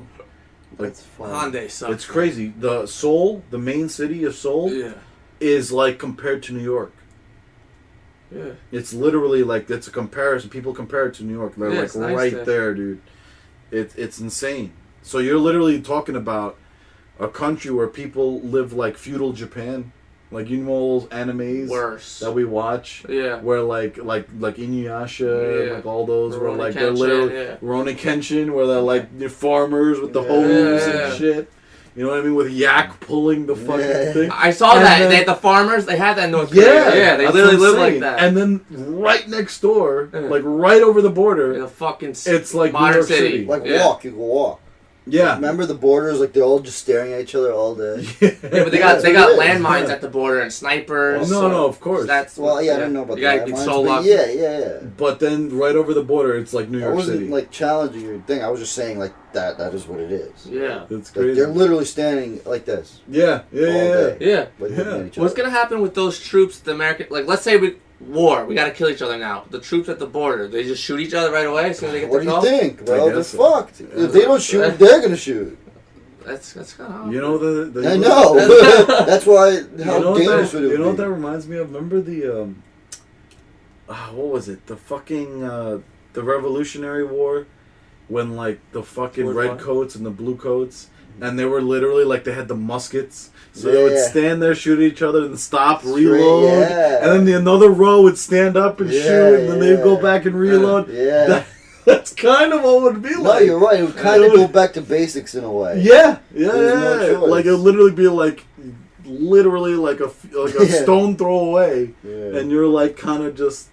Like, That's fun. Hyundai sucks. it's crazy. The Seoul, the main city of Seoul, Yeah. is like compared to New York. Yeah. It's literally like, it's a comparison. People compare it to New York. They're Yeah, like it's nice right there. there, dude. It's insane. So you're literally talking about a country where people live like feudal Japan, like, you know, all those animes Worse. that we watch, Yeah. where like Inuyasha, Yeah. and like all those, where Rurouni like they're Kenshin, literally yeah. Rurouni Kenshin, where they're like the farmers with the Yeah. hoes Yeah. and shit. You know what I mean? With yak pulling the fucking Yeah. thing. I saw And that. then- The farmers, they had that in North Korea. Yeah, they that's literally what I'm live like saying. that. And then right next door, Yeah. like right over the border, in a fucking it's like New modern York city. City. Like Yeah. walk, you can walk. yeah. Remember the borders? Like they're all just staring at each other all day. Yeah, but they That's got what it is. landmines at the border and snipers. No, of course. That's Well, yeah, I didn't know about you that. gotta get Mines, so but lucky. yeah. But then right over the border, it's like New I York wasn't City. like challenging your thing. I was just saying like that is what it is. Yeah. It's Like, crazy. they're literally standing like this yeah. all day. Yeah. Like, Yeah. looking at each What's other. gonna happen with those troops? The American, like, let's say we gotta kill each other now. The troops at the border, they just shoot each other right away as soon as they get What the do you call. think, bro? I They're guess so. fucked. If they don't shoot, they're gonna shoot. That's kind of. You know the I know. That's why. How dangerous would it be? You know what that reminds me of? Remember the what was it? The fucking the Revolutionary War, when like the fucking Which red one? coats and the blue coats, and they were literally like they had the muskets, so they would Yeah. stand there, shoot at each other, and stop, Straight, reload, yeah. and then another row would stand up and Yeah, shoot, and then they'd go yeah. back and reload. Yeah. That's kind of what it would be No, like. you're right. It would kind of go back to basics in a way. Yeah. There's no choice. Like it would literally be like, literally like a Yeah. stone throw away, Yeah. and you're like kind of just,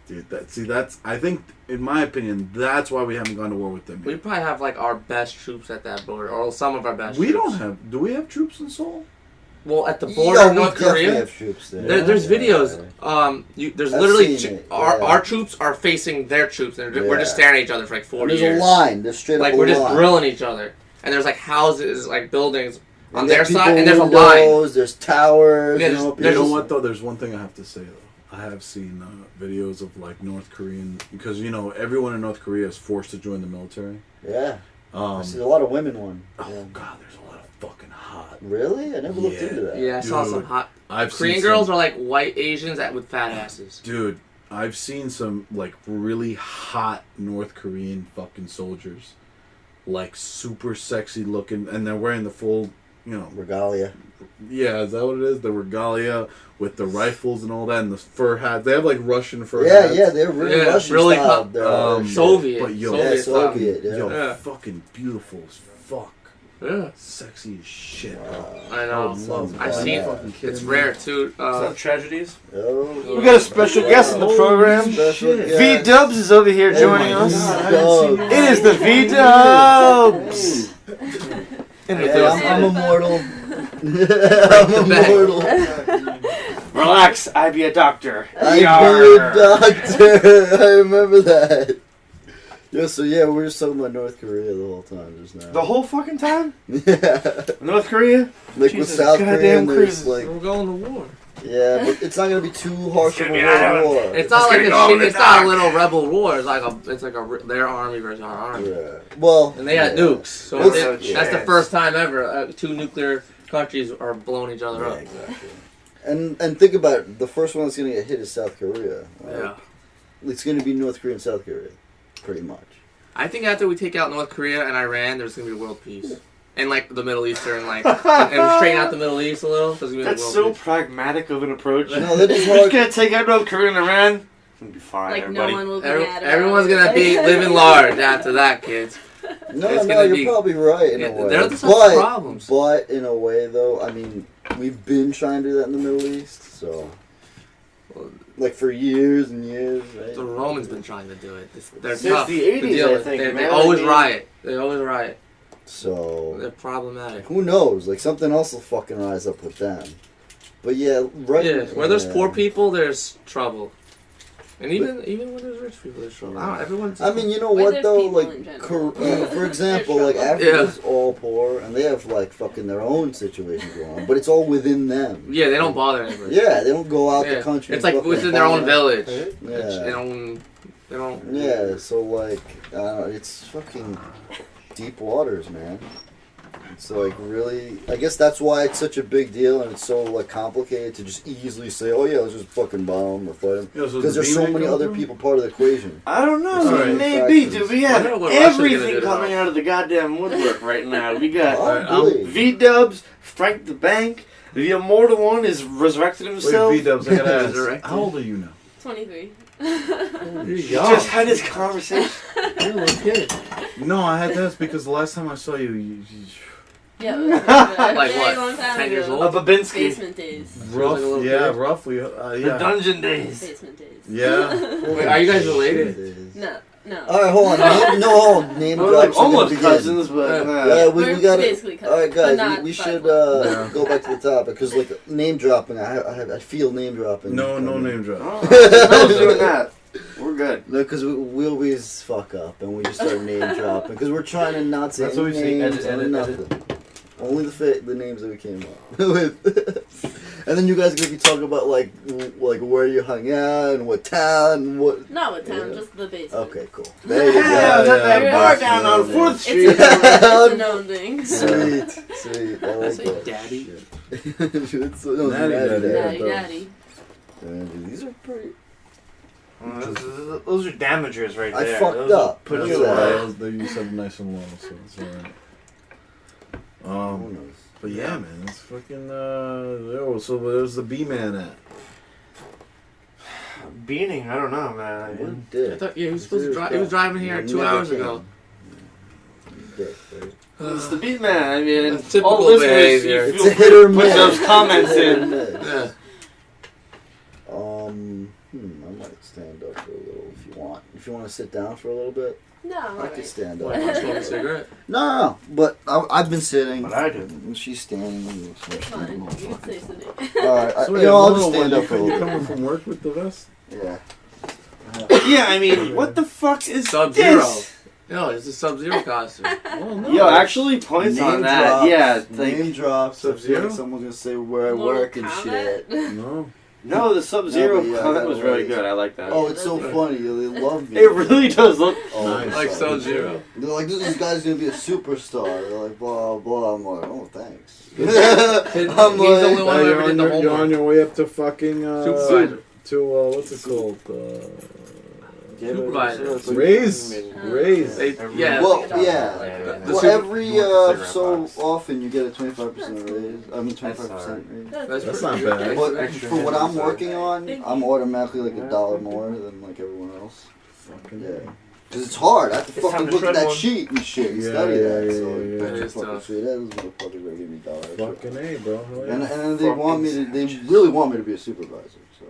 dude. That's I think in my opinion that's why we haven't gone to war with them We yet. probably have like our best troops at that border, or some of our best. We troops. don't have. Do we have troops in Seoul? Well, at the border Yo, of North we definitely Korea, have troops there. there's Yeah. videos. There's I've literally seen it, our yeah. our troops are facing their troops, and we're just Yeah. staring at each other for like 40 There's years. a line. There's straight Like up we're a just line. grilling each other, and there's like houses, like buildings on And their there's side, people and there's a windows, line. There's towers. Yeah, you know, there's You know people- what though? There's one thing I have to say though. I have seen videos of like North Korean, because you know everyone in North Korea is forced to join the military. Yeah. I see a lot of women one. Oh Yeah. God, there's a lot of fucking hot. Really? I never looked Yeah. into that. Yeah, I saw Dude, some hot I've Korean seen girls some, are like white Asians with fat asses. Dude, I've seen some like really hot North Korean fucking soldiers, like super sexy looking, and they're wearing the full, you know, Regalia. yeah, is that what it is? The regalia with the rifles and all that, and the fur hats. They have like Russian fur Yeah, hats. yeah, they're really Yeah, Russian really style. hot. They're Soviet. But yo, Soviet Yeah, style. Soviet. Yeah. Yo, Yeah. fucking beautiful as fuck. Yeah, Sexy as shit. Wow. I know. love I've that. seen. Fucking kidding It's me? rare too. Some tragedies. Oh. We got a special guest in the program. Special shit. guest. V Dubs is over here Oh joining my us. God. I haven't seen It is the V Dubs. Yeah, I'm immortal. the I'm bag. immortal. Relax, I be a doctor. I'm a Yarr. doctor. I remember that. Yeah, so yeah, we were just talking about North Korea the whole time just now. The whole fucking time? Yeah. North Korea? Like Jesus, with South Korea, goddamn there's cruises. like, We're going to war. yeah, but it's not gonna be too harsh of a gonna be out of war. It's not It's like gonna go in the it's not a dark. little rebel war. It's like their army versus our army. Yeah. Well, And they got yeah. nukes, so It's- that's the first time ever two nuclear countries are blowing each other Yeah, up. exactly. And think about it, the first one that's gonna get hit is South Korea. Yeah. It's gonna be North Korea and South Korea, pretty much. I think after we take out North Korea and Iran, there's gonna be world peace. And like the Middle Eastern, like and we straighten out the Middle East a little. There's gonna be That's world so peace. pragmatic of an approach. No, that is We're hard. just gonna take out North Korea and Iran. It's gonna be fine, Like everybody. no one will be mad about Everyone's it. gonna be living large after that, kids. No, It's no, gonna you're be- probably right in Yeah, a way. there are some but, problems. But in a way, though, I mean, we've been trying to do that in the Middle East, so like for years and years. Right? The Romans been trying to do it. They're Since tough. the to 80s, deal I with. think, They man. always I mean- riot. They always riot. So They're problematic. who knows? Like something else will fucking rise up with them. But yeah, right. Yeah, where there's yeah. poor people, there's trouble. And even when there's rich people, there's trouble. I don't, everyone's. I mean, you know Where what there's though? people Like, in general. for example, There's like trouble. Africa's all poor, and they have like fucking their own situation going on, but it's all within them. yeah, they don't bother anybody. Yeah, they don't go out Yeah. the country. It's and like fucking within their own buy- village. Yeah. They don't. Yeah, so like, it's fucking deep waters, man. It's like really, I guess that's why it's such a big deal, and it's so like complicated to just easily say, oh yeah, let's just fucking bomb or fight them, Yo, so because the there's so B-Mac many come other through? people part of the equation. I don't know. All right. Maybe, dude. We have I know what Russia's gonna everything do coming now. out of the goddamn woodwork right now. We got Probably. V Dubs, Frank the Bank. The immortal one is resurrected himself. Wait, V-Dubs, I gotta ask. Resurrected. How old are you now? 23. You're He young. just had this conversation. You're a little kid. No, I had to ask because the last time I saw you Yeah, it was a Like very what? long time 10 years ago. old? A Babinski. Basement days. rough, like a little yeah, kid. roughly, The yeah, dungeon days. Basement days. yeah. Wait, are you guys related? No, no. All right, hold on. Name We're like drops are gonna almost begin. cousins, but Yeah, we We're gotta. basically cousins, All right, but guys, not we by should blood. Yeah. go back to the topic because like name dropping, I feel name dropping. No name drop. Oh, no one's doing that. We're good. No, because we always fuck up and we just start name dropping because we're trying to not say That's what we say, names edit, or edit, nothing. Only the names that we came up with. And then you guys are gonna be talking about like where you hung out and what town and what. Not with town, Yeah. just the basement. Okay, cool. There you Yeah, go. that yeah. bar down on 4th It's Street. a known thing. Sweet, sweet. I like Say that. daddy. It's so, no, Natty, natty, daddy. Daddy, daddy. These are pretty. Those are damagers right I there. fucked Those will up. Put Look us at that. away. They you said nice and low, so it's alright. Who knows? But yeah, man, it's fucking. So where's the B-man at? beaning. I don't know, man. One I dick. thought, yeah, he was supposed to drive. He was driving here 2 hours ago. Dick, right? It's the beat man. I mean, That's typical all listeners, behavior. you It's feel a free hit or to put miss. those comments Hit or in. miss. Yeah. I might stand up for a little if you want. If you want to sit down for a little bit, No, I'm I could alright. stand What, up. you want to smoke a cigarette? No, but I've been sitting. But I do. And she's standing. And It's fine. You can say something. Alright, So you know, I'll just Mono, stand when up for a you little coming bit. from work with the vest? Yeah. Yeah, I mean, what the fuck is Sub-Zero. this? No, it's a Sub-Zero costume. Oh, no. Yo, actually, points on that. drops, Yeah, like, name drops. I feel Sub-Zero? like someone's gonna say where I Mortal work and Kombat? shit. No. no, the Sub-Zero No, but yeah, comment was no really worries. good. I like that. Oh, it's so funny. They love me. It really does look. Oh, Nice. Like Sub-Zero. They're like, this guy's gonna be a superstar. They're like, blah blah. I'm like, oh, thanks. He's I'm the only like, one who ever did the you're on homework. your way up to fucking Supervisor. to what's it called? Supervisor. Raise. Raise. They, yeah. Well, Yeah. yeah. The Well, super- every so often you get a 25% raise. I mean, 25% raise. That's not pretty bad. good. But extra for what I'm hands, working on, Thank I'm you. automatically like $1 more than like everyone else. Fucking Yeah. Cause it's hard. I have to It's time fucking to look at shred that one. sheet and shit and Yeah, study yeah, that. yeah, So yeah, bet yeah. you It's fucking tough. sweet. That is motherfucker gonna give me $1. Fucking A, bro. And they want me to. They really want me to be a supervisor. So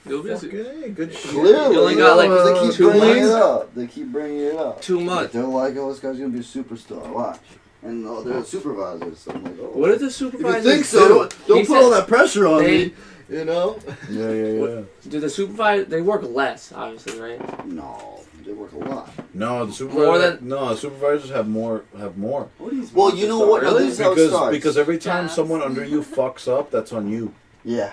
You'll be Fucking A. Good shit. clearly, You only got, like, 'cause they keep 2 bringing months? it up. They keep bringing it up. 2 Like, months. they're like, oh, this guy's gonna be a superstar. Watch. And they're supervisors. So I'm like, oh. What did the If supervisors you think so, do? don't He put all said that pressure on they- me. You know? Yeah, yeah, yeah. Do the supervisors, they work less, obviously, right? No, they work a lot. No, the supervisors. More than- No, the supervisors have more. Have more. Well, you know what? No, Really? this is how it starts. Because every time Jobs. someone under you fucks up, that's on you. Yeah.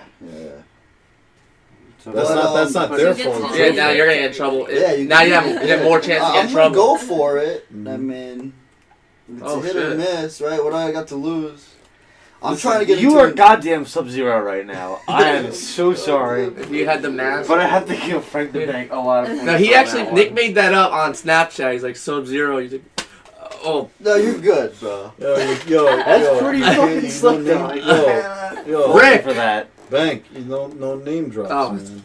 That's But, not. That's not but their you get fault. to Yeah, choose. now you're gonna get in trouble. Yeah, Now you have more chance to get in I'm gonna trouble. go for it. Mhm. I mean, it's Oh, a hit or shit. miss, right? What do I got to lose? I'm Listen, trying to get You into are goddamn Sub-Zero right now. I am so sorry. If you had the mask. But I have to give Frank the Bank a lot of points. No, he on actually, that Nick one. made that up on Snapchat. He's like, Sub-Zero. He's like, oh. No, you're good, bro. Yo, That's pretty fucking you slick, know, though. Yo, Rick for that. Bank, you know, no name drops, Oh. man.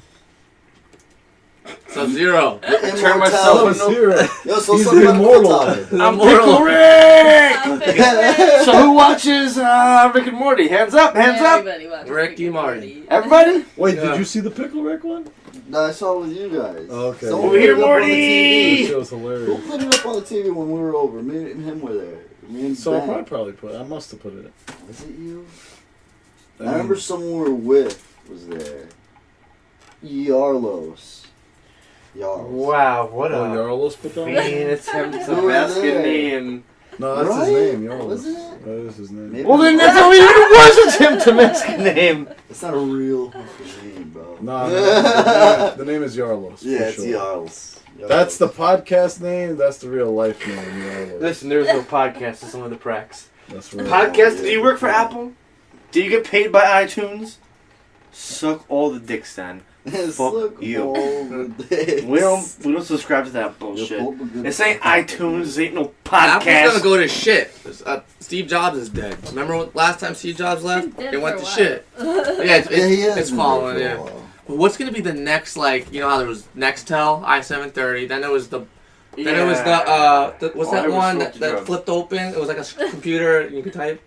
Sub-Zero. Turn myself Immortality. into- Yo, so He's something about immortal. immortality. I'm Immortal. Pickle Rick! Outfit So who watches Rick and Morty? Hands up, hands up! Everybody watches Ricky Martin. Everybody? Wait, Yeah. did you see the Pickle Rick one? No, I saw it with you guys. Okay. Someone Over put here, it up on the Morty! TV. This show's Who hilarious. put it up on the TV when we were over? Me and him were there. Me and So I Ben. probably put. I must have put it. Was it you? I I mean, remember someone we were with was there. Yarlos. Wow, what Oh, a Yarlos put that vain one? attempt to Who was mask there? in me and... No, that's Right? his name. Yarlos. Wasn't it? That is his name. Maybe. Well then that's all it was attempt to mask a name. It's not a real fucking name, bro. No, the name is Yarlos. Yeah, for it's sure. Yarls. That's the podcast name. That's the real life name. Yarlos. Listen, there's no podcast, it's only the Prax. That's right. Podcast, do you work for Apple? Do you get paid by iTunes? Suck all the dicks then. Fuck you. you. We don't subscribe to that bullshit. This ain't iTunes, this ain't no podcast. Apple's gonna go to shit. Steve Jobs is dead. Remember last time Steve Jobs left? dead It went for to a shit. Yeah, it's falling. Yeah. Yeah. But what's gonna be the next, like, you know how there was Nextel, i730, then there was the, then it was what's Oh, I that never one smoked that, the that drugs. flipped open? It was like a computer you could type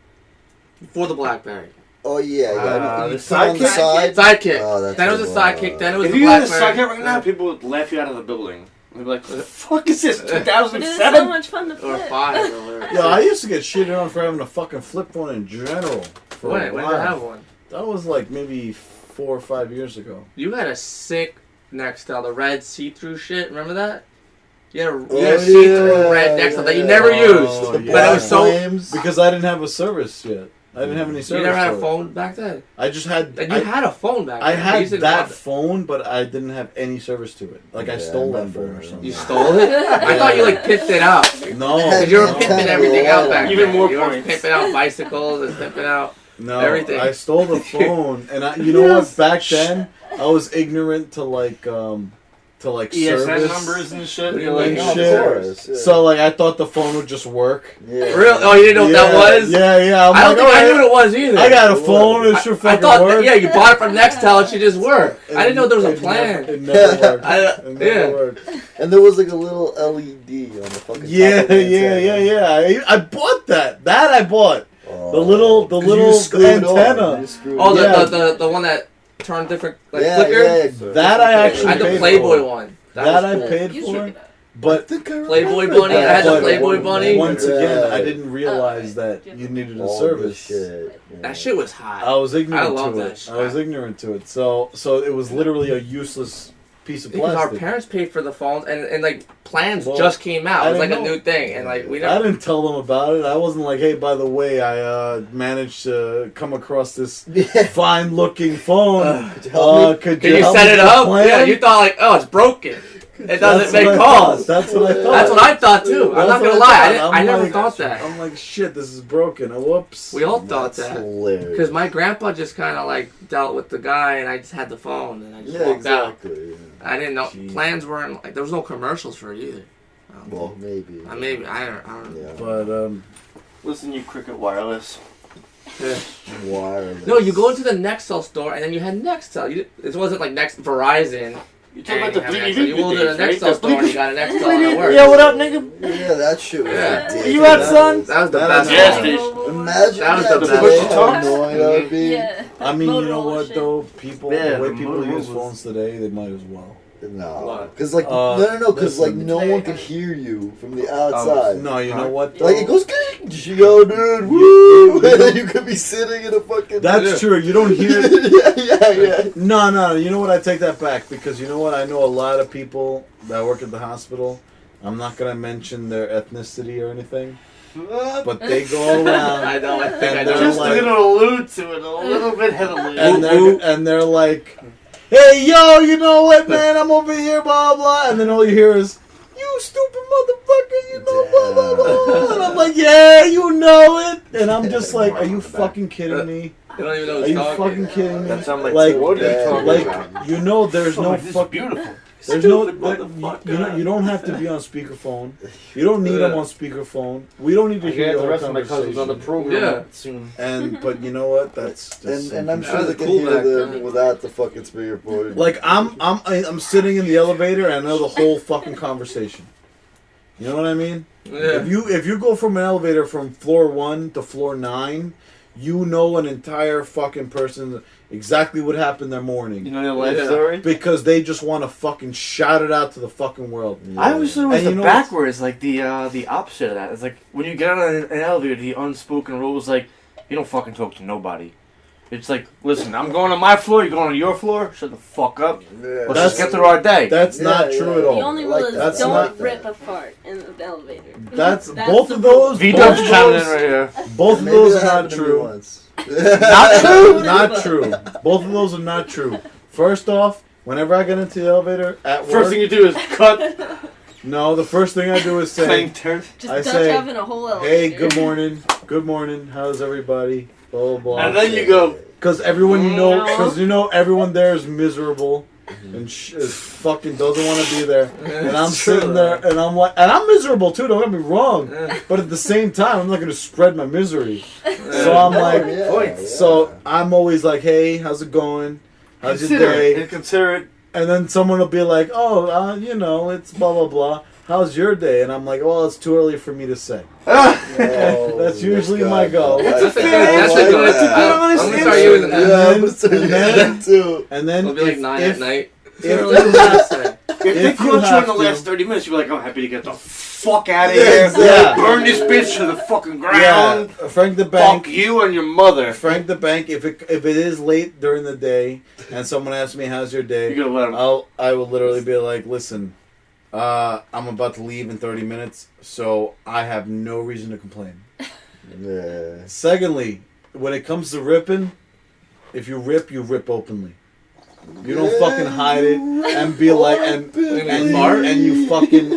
before the BlackBerry. Oh yeah, yeah. The You put it on the sidekick? side. Sidekick. Oh, that's Then it was a wild. sidekick. Then it was If the you had a BlackBerry. sidekick right now, people would laugh you out of the building. They'd be like, what the fuck is this, But it is 2007? so much fun to Or flip. 5 or whatever. Yeah, I used to get shitted on for having a fucking flip one in general. For a When did I while. have one? That was like maybe 4 or 5 years ago. You had a sick Nextel, the red see-through shit. Remember that? You had a Oh, see-through yeah, red Nextel that you yeah. never Oh, used, yeah. but it was so. Flames. Because I didn't have a service yet. I didn't have any service. You never had for a it. phone back then. I just had. And you had a phone back then. I You had used to that love it. phone, but I didn't have any service to it. Like I Yeah, stole I that phone or remember. something. You stole it? I thought you like pimped it out. No, Because you were No. pimping everything out back Even then. more You were points. pimping out bicycles and pimping out. no. everything. I stole the phone, and you know what? Back then, I was ignorant to like like ESN service numbers and shit. And You're like, and oh, shit. of course. Yeah. So like I thought the phone would just work. Yeah. Really? Oh, you didn't know what that was? Yeah. I'm I don't like, think I alright, knew what it was either. I got a phone. It should I fucking thought work. that, you bought it from Nextel. It should just work. I didn't know there was a It plan. never worked. It never Yeah. worked. And there was like a little LED on the fucking Yeah. top of the antenna. I bought that. That I bought. Oh. The little 'Cause you screwed on. antenna. You screwed Oh, on. the one that turned different, like yeah, flicker? yeah. That I actually I had the paid Playboy for. one. That was I cool. paid You for. should get that. But Playboy bunny. I had the But Playboy bunny. once again, I Yeah. didn't realize right. that you needed a All service. this shit. Yeah. That shit was hot. I was ignorant I love to that it. shit. I was ignorant to it. So it was literally a useless piece of Because our plastic. parents paid for the phones, and like plans Well, just came out. I It was like didn't a know. new thing, and like we I never. didn't tell them about it. I wasn't like, hey, by the way, I managed to come across this fine-looking phone. Could you help me? Could Can you help set me it with the up? plan? Yeah, you thought like, oh, it's broken. It That's doesn't what make I calls. thought. That's what I thought. That's what I thought too. I'm That's not what gonna I lie. thought. I I'm never like- thought that. I'm like, shit, this is broken. Whoops. We all thought That's that. hilarious. Because my grandpa just kind of like dealt with the guy, and I just had the phone, and I just Yeah, walked out. exactly. Yeah. I didn't know Jeez. plans weren't like there was no commercials for it either. Well, maybe. Maybe I don't know. Yeah. But Listen, you Cricket Wireless. Wireless. No, you go into the Nextel store, and then you had Nextel. It wasn't like Next Verizon. You talking about the and you bleepy had Nextel. You go to the days, right? Nextel store, and you got a Nextel, and it worked. Yeah, what up, nigga? Yeah, that shit was Yeah. ridiculous. You out, son? That was the That best. is- Gas one. station. Imagine That was that the today, best. how annoying that would be. Yeah. I mean, you know Motorola what shit. though? People, Yeah, the way the people use Motorola's- phones today, they might as well. No, What? because like no, because like listen. no one can hear you from the outside. No, you know what? Like it though? goes, yo, dude, woo, and then you could be sitting in a fucking. That's true. You don't hear. yeah. No. You know what? I take that back because you know what? I know a lot of people that work at the hospital. I'm not gonna mention their ethnicity or anything, but they go around I know. I think I And know. they're Just like- a little allude to it, a little bit heavily. and they're like, "Hey, yo, you know what, man? I'm over here, blah blah." And then all you hear is, "You stupid motherfucker, you know blah blah blah." And I'm like, "Yeah, you know it." And I'm just like, "Are you fucking kidding me? You don't even know Are who's you talking. fucking kidding me?" That sounds like, Like, what are you talking like about? you know, there's no This is fucking. beautiful. There's no, Stupid motherfucker. you don't have to be on speakerphone. You don't need them on speakerphone. We don't need to hear the your rest of my cousins on the conversation. program Yeah. soon. And but you know what? That's just And I'm some sure That they was can cool hear back them then. without the fucking speakerphone. like I'm sitting in the elevator and I know the whole fucking conversation. You know what I mean? Yeah. If you go from an elevator from floor 1 to floor 9, you know an entire fucking person exactly what happened that morning. You know your life Yeah. story? Because they just want to fucking shout it out to the fucking world. I always thought it was And the you know backwards, like the opposite of that. It's like when you get on an elevator, the unspoken rule is like you don't fucking talk to nobody. It's like, listen, I'm going on my floor, you're going on your floor. Shut the fuck up. Yeah. Let's just get through our day. That's Yeah, not yeah. true at The all. only like rule is that. That's don't not- rip a fart in the elevator. That's That's both the of rule. those. V-Dub's both of chiming in those- right here. Both of Maybe those that are not happened to me true. once. Not true? Not true. Both of those are not true. First off, whenever I get into the elevator at work, First thing you do is cut, no, the first thing I do is clang say, turf. Just I Dutch say, oven a whole elevator. "Hey, good morning, how's everybody?" Blah blah blah. And then you go, Because everyone because you know everyone there is miserable and fucking doesn't want to be there. And I'm It's true, sitting there and I'm like, and I'm miserable too. Don't get me wrong. Yeah. But at the same time, I'm not going to spread my misery. So I'm No, like, yeah, points. yeah. so I'm always like, hey, how's it going? How's your consider day? it. And consider it. And then someone will be like, oh, you know, it's blah blah blah. How's your day? And I'm like, well, it's too early for me to say. Oh, That's usually this my guy. goal. That's That's a good. I That's a like good. that. I'm gonna start answer. using that. Yeah, I'm And gonna start using then- that too. And then It'll be like 9 if, at night. if Early you have- to If they If you caught you in have the to- last 30 minutes, you'd be like, I'm happy to get the fuck out of Yeah, here. exactly. Burn this bitch to the fucking yeah, ground. Frank the Fuck Bank. you and your mother. Frank the Bank. If it is late during the day and someone asks me how's your day, You're gonna let him. I will literally be like, listen, I'm about to leave in 30 minutes, so I have no reason to complain. Yeah. Secondly, when it comes to ripping, if you rip openly. You don't fucking hide it and be like and you fucking.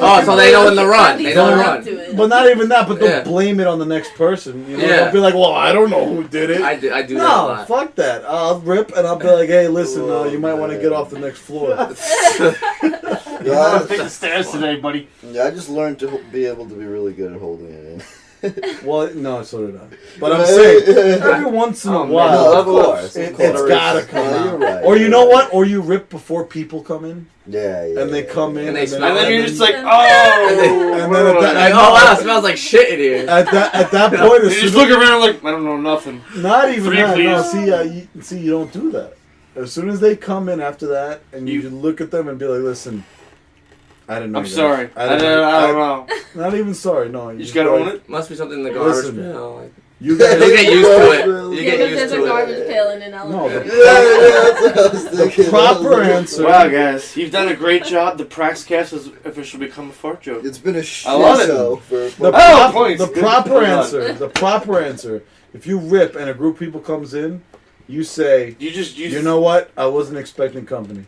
Oh, so they know when to run. They know when to run. But not even that. But don't blame it on the next person. You know, Yeah. don't be like, well, I don't know who did it. I do that a No, lot. fuck that. I'll rip and I'll be like, hey, listen, you might want to get off the next floor. You gotta take the stairs today, buddy. Yeah, I just learned to be able to be really good at holding it in. Well, no, so did I. But I'm saying, every once in a while, No, of course. it's gotta come No, out. you're right. Or you know what? Or you rip before people come in, Yeah, yeah. and they come in, And they and smell And then you're And just like, then- oh! And then at that- Like, oh wow, it smells like shit in here. at that point, You as just soon look around like, I don't know nothing. not even Three, that. No, please. see, you don't do that. As soon as they come in after that, and you look at them and be like, listen, I didn't know. I'm you guys. sorry. I don't know. Not even sorry. No, You just gotta own it. Must be something in the garbage Listen. pail. Like, You you guys. get used to it. Really? You Yeah, get because used there's a to it. garbage pail in an No, elevator. That's what I was the thinking. proper answer. Wow, guys, you've done a great job. The Praxcast has officially become a fart joke. It's been a shit I love it. show for The, Oh, prop- points. the Good. proper Well done. answer. The proper answer. If you rip and a group of people comes in, you say, you know what? I wasn't expecting company.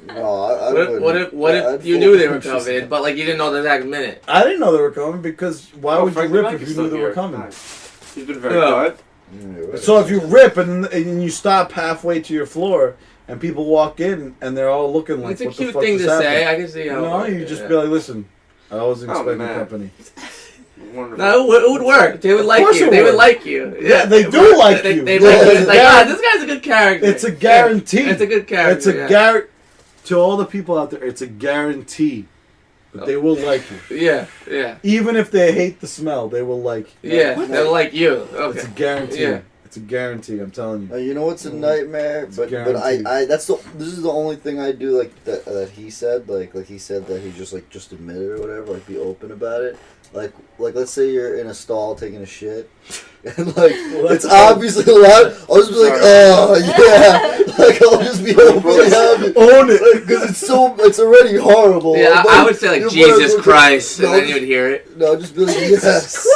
No, I wouldn't. What I'd if you full knew they were purchase coming, it. but like you didn't know the exact minute? I didn't know they were coming because why would you Frank rip Mike if is you still knew they were here. coming? Nice. He's been very Yeah. quiet. Yeah, right. So if you rip and you stop halfway to your floor and people walk in and they're all looking like, It's a what the cute fuck thing to just say. happened? I can see how. No, you just be like, listen, I wasn't Oh, expecting man. company. Wonderful. No, it would work. They would like course you. it They would would. like you. Yeah, they it do would. like They you. like Yeah, you. it's Like, guar- this guy's a good character. It's a guarantee. It's a good character. It's a yeah. to all the people out there, it's a guarantee that they will like you. Yeah. Even if they hate the smell, they will like you. Yeah, they'll like you. It's a Okay. guarantee. Yeah. It's a guarantee, I'm telling you. You know what's a nightmare? It's a But guarantee. I this is the only thing I do like that he said like he said that he just admitted or whatever, like be open about it. Like let's say you're in a stall taking a shit and like it's obviously loud. I'll just be like, oh yeah, like I'll just be openly happy. Own it. Because it's already horrible. Yeah, But I would say like you Jesus put it- Christ, and No, then you would hear it. No, just be like, yes.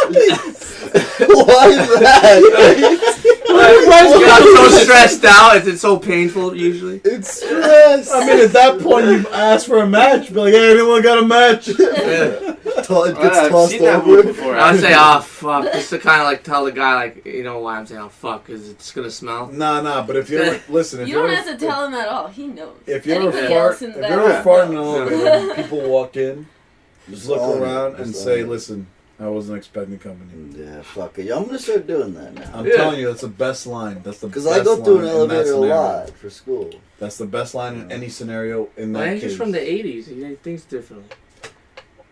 Why that? You got so stressed out. Is it so painful usually? It's stress. I mean, at that point, you ask for a match. Be like, hey, anyone got a match? Yeah. It gets I've tossed seen that over. movie before. I would say, oh fuck, just to kind of like tell the guy like, you know why I'm saying, oh fuck, because it's gonna smell. Nah, but if you ever, listen, if You don't ever, have to tell him at all. He knows. if you ever Anybody fart, else in if you that ever Yeah. fart in an knows. elevator and people walk in, just look own it. around and Just say, own it. listen, I wasn't expecting company. Yeah, fuck it. I'm gonna start doing that now. I'm Yeah. telling you, that's the best line. That's the Because best I go through an line in that elevator a scenario. lot for school. That's the best line in any scenario in that Man, case. he's from the '80s. He thinks differently.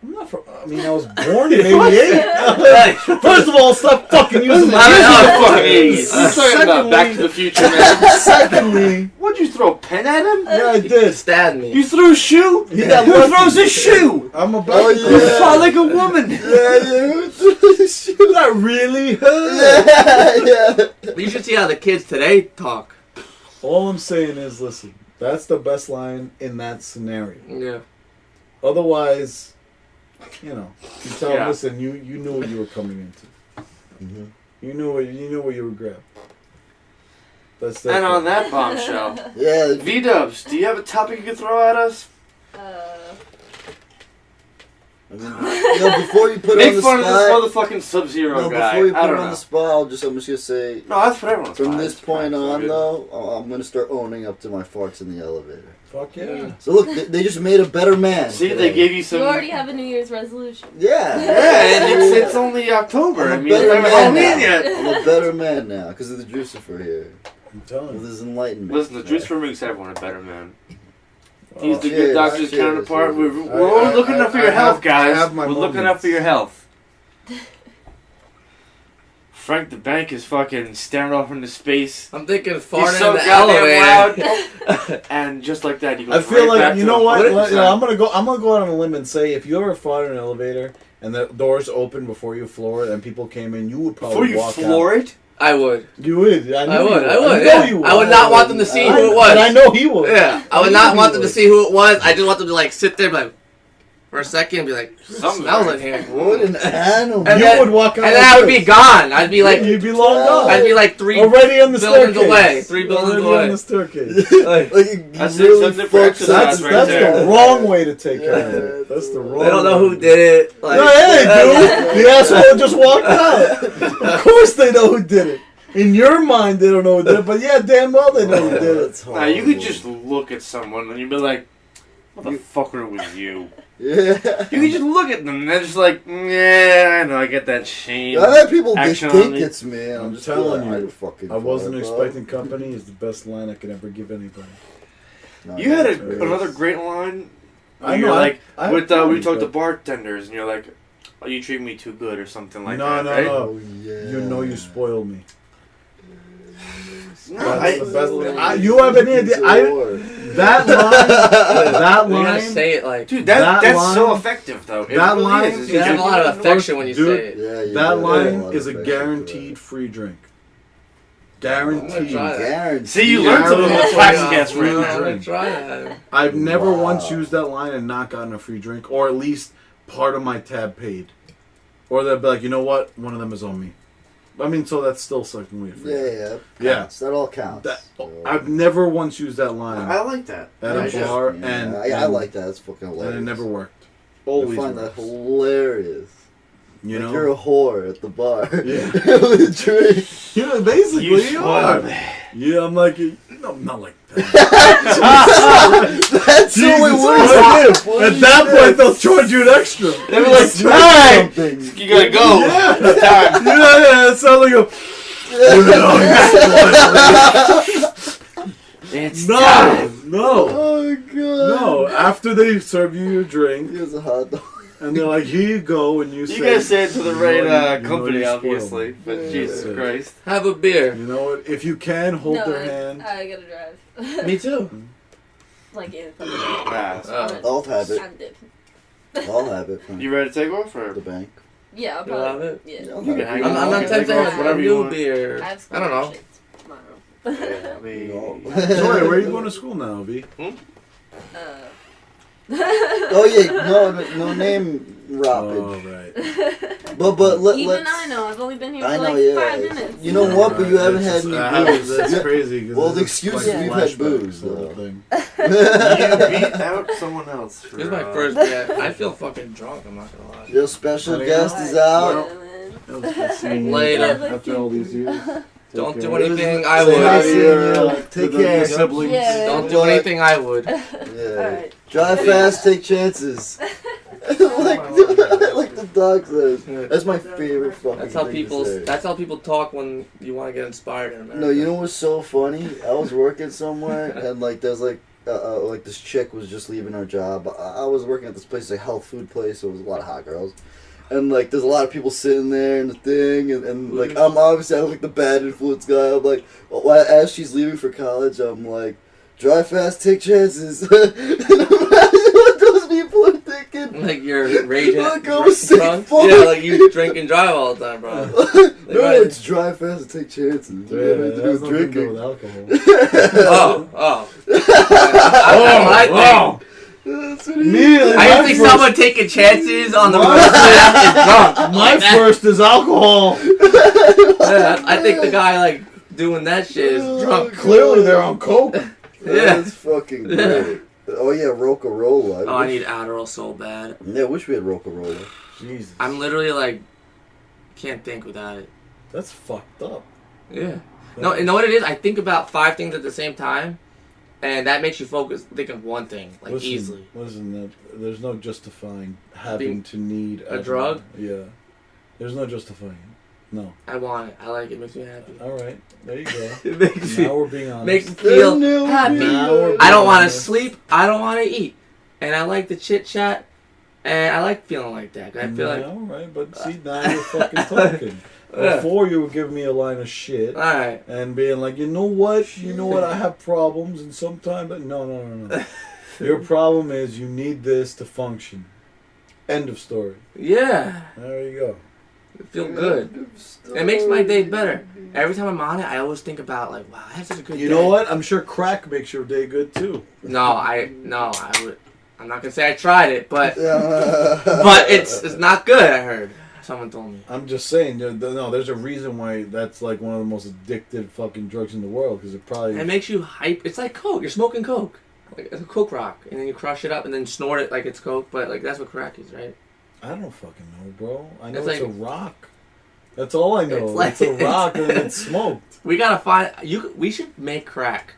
I'm not from, I mean, I was born in '88. First of all, stop fucking using my Fucking name. idiots. He's talking about Back to the Future, man. Secondly, What'd you throw a pen at him? yeah, I He did. stabbed me. You threw a shoe? He got Who lucky. throws a shoe? I'm about Oh, to yeah. You fought like a woman. That really Yeah. You should see how the kids today talk. All I'm saying is, listen, that's the best line in that scenario. Yeah. Otherwise, you know, you tell Yeah. them, listen, you knew what you were coming into. Mhm. You knew what you were grabbing. That's that. And on that bombshell, Yeah. V-Dubs, do you have a topic you could throw at us? I mean, before you put it on Make the fun of spot. this motherfucking Sub-Zero No, guy. before you I put it don't on know. the spot, I'm just gonna say. No, that's for everyone. From this point on, though, I'm gonna start owning up to my farts in the elevator. Fuck yeah. So look, they just made a better man. See, today. they gave you some. You already have a New Year's resolution. Yeah. Yeah, and it's only October. I'm I a mean, it's better not even man Halloween now. yet. I'm a better man now because of the Juicifer here. I'm telling With you. his enlightenment. Listen, the Juicifer makes everyone a better man. Oh, He's the cheers, good doctor's cheers, counterpart. cheers. We're all looking out for your health, I guys. have my We're looking out moments. for your health. Frank the Bank is fucking staring off into space. I'm thinking He's farting so in the goddamn elevator. loud. And just like that, he goes I feel right back like, you to know the what? 100%. I'm gonna go out on a limb and say, if you ever fought in an elevator and the doors open before you floor it and people came in, you would Before probably you walk floor it? I would. out. You would. I know would. you I would. I know Yeah. you would. I would not want them to see who it was. And I know he would. Yeah. I would I not knew want he them to would. see who it was. I just want them to like sit there, and be like, for a second and be like, Something smells in here. What an animal. And You then- would walk out And then I would be this. gone. I'd be like, You'd be long gone. I'd be like 3 Already on the buildings staircase. away. 3 buildings Already away. on the staircase. Like, you That's really it, fucked that's That's right that's there. the wrong way to take care of it. That's the wrong. They don't know way. who did it. Like, No, hey, dude. The asshole just walked out. Of course they know who did it. In your mind, they don't know who did it, but yeah, damn well they know who did it. That's Nah, you could horrible. just look at someone and you'd be like, motherfucker, it was you. Yeah. You could just look at them and they're just like, yeah, I know, I get that shame. I had people just Action think on me. it's me. And I'm just telling like, you, fucking I wasn't fuck, expecting company is the best line I could ever give anybody. No, You had that's right. another great line. I You're know, like, I with have we talked to but- bartenders and you're like, oh, you treat me too good or something like No, that, no, right? no. Oh, yeah. You know you spoiled me. No, That's the best. I- You have any idea? That You line. gotta say it like. Dude, That that's so line- effective, though. It that really line is. You have a lot of affection when you Dude, say it. Yeah, you That did. line lot is a of affection for guaranteed free drink. Guaranteed. try that. that. Guaranteed. See, you learned something with I'm Praxcast right gonna now. try that. I've never Wow. once used that line and not gotten a free drink, or at least part of my tab paid. Or they'll be like, you know what? One of them is on me. I mean, so that's still sucking me free. Yeah. Yeah. Counts. That all counts. That, So- I've never once used that line I like that. at Yeah, a sure. bar, Yeah, and I like that. That's fucking hilarious. and it never worked. I Always find that works. hilarious. You Like know, you're a whore at the bar. Yeah. With a drink. yeah, basically You you are. spoiled me. Yeah, I'm like, no, not like that. That's so Jesus it works. Christ. What At is that this? point, they'll charge you an extra. They were like, Smack time! something. You gotta go. Yeah. It's time. Yeah, it sounds like a. It's No, time. no, Oh god. no. After they serve you your drink, Here's a hot dog. and they're like, "Here you go," and you You say, gotta say it to the "You right know you company, spoiled obviously. me." But Yeah. Jesus Yeah. Christ. Have a beer. You know what? If you can hold No, their hand, I gotta drive. Me too. Like in Nah. I'll have it. I'm dipping. I'll have it from You ready to take off or? the bank. Yeah, I'll You'll have probably. it? Yeah. Yeah, I'll You have can it. hang I'm on. not You can tempted take to off have whatever a you new want. beer. I have I don't know. scholarships tomorrow. Yeah, I mean- No. Joy, where are you going to school now, V? Oh yeah, no name rapping. Oh right. But Even let's. I know. I've only been here I for know, like yeah. 5 minutes. You know what? But you haven't That's had just- any booze. That's Yeah. crazy. 'cause Well, this the is excuse like is we've had flashbacks booze, sort of though. thing. You beat out someone else. For, This is my first beer. I feel fucking drunk, I'm not gonna lie. Your special Buddy, guest Alright, is out. yeah, man. It was good seeing you Later. after all these years. Don't Take do care. anything I Say hi would. to your, take care. Your siblings. Yeah. Don't do anything I would. Yeah. Alright. Drive fast, take chances. like the dog says. That's my favorite fucking That's how thing people. to say. That's how people talk when you want to get inspired in America. No, you know what's so funny? I was working somewhere and like there's like this chick was just leaving her job. I was working at this place, like health food place, so it was a lot of hot girls. And like there's a lot of people sitting there in the thing and like I'm like the bad influence guy. I'm like as she's leaving for college, I'm like, drive fast, take chances. And imagine what those people are thinking. Like you're raging. Like I'm a sick drunk. fuck. Yeah, like you drink and drive all the time, bro. No, it's drive fast and take chances. Yeah, What do I it do has with nothing to do drinking? Oh. Oh, That's what I think. That's what he Immediately, I my don't think first- someone taking chances on the My- road is drunk. My first is alcohol. Yeah, I think the guy like doing that shit is drunk. Clearly, they're on coke. Yeah. That's fucking great. Oh yeah, Roca-Rola. Oh, I need Addoral so bad. Yeah, I wish we had Roca-Rola. Jesus, I'm literally like, can't think without it. that's fucked up. Yeah. No, you know what it is? I think about 5 things at the same time, and that makes you focus, think of one thing, like Listen, easily. Listen, there's no justifying having Being to need a drug? Yeah, there's no justifying it. No. I want it. I like it. It makes me happy. All right, there you go. It makes Now we're being honest. makes me feel Now happy. Now we're I don't being want to honest. sleep. I don't want to eat, and I like the chit chat, and I like feeling like that. I feel like, all right, but see, now you're fucking talking. Yeah. Before you were giving me a line of shit all right. and being like, you know what, I have problems, and sometimes, but no. Your problem is you need this to function. End of story. Yeah, There you go. I feel good. It makes my day better. Every time I'm on it, I always think about like, wow, I had such a good day. You know what? I'm sure crack makes your day good too. No, I I'm not gonna say I tried it, but but it's not good. I heard someone told me. I'm just saying, there's a reason why that's like one of the most addictive fucking drugs in the world, because it probably... It makes you hype. It's like Coke. You're smoking Coke. Like, it's a Coke rock. And then you crush it up and then snort it like it's Coke. But, like, that's what crack is, right? I don't fucking know, bro. I know It's it's, like- a rock. That's all I know. It's It's, like- a rock and it's smoked. We gotta find... We should make crack.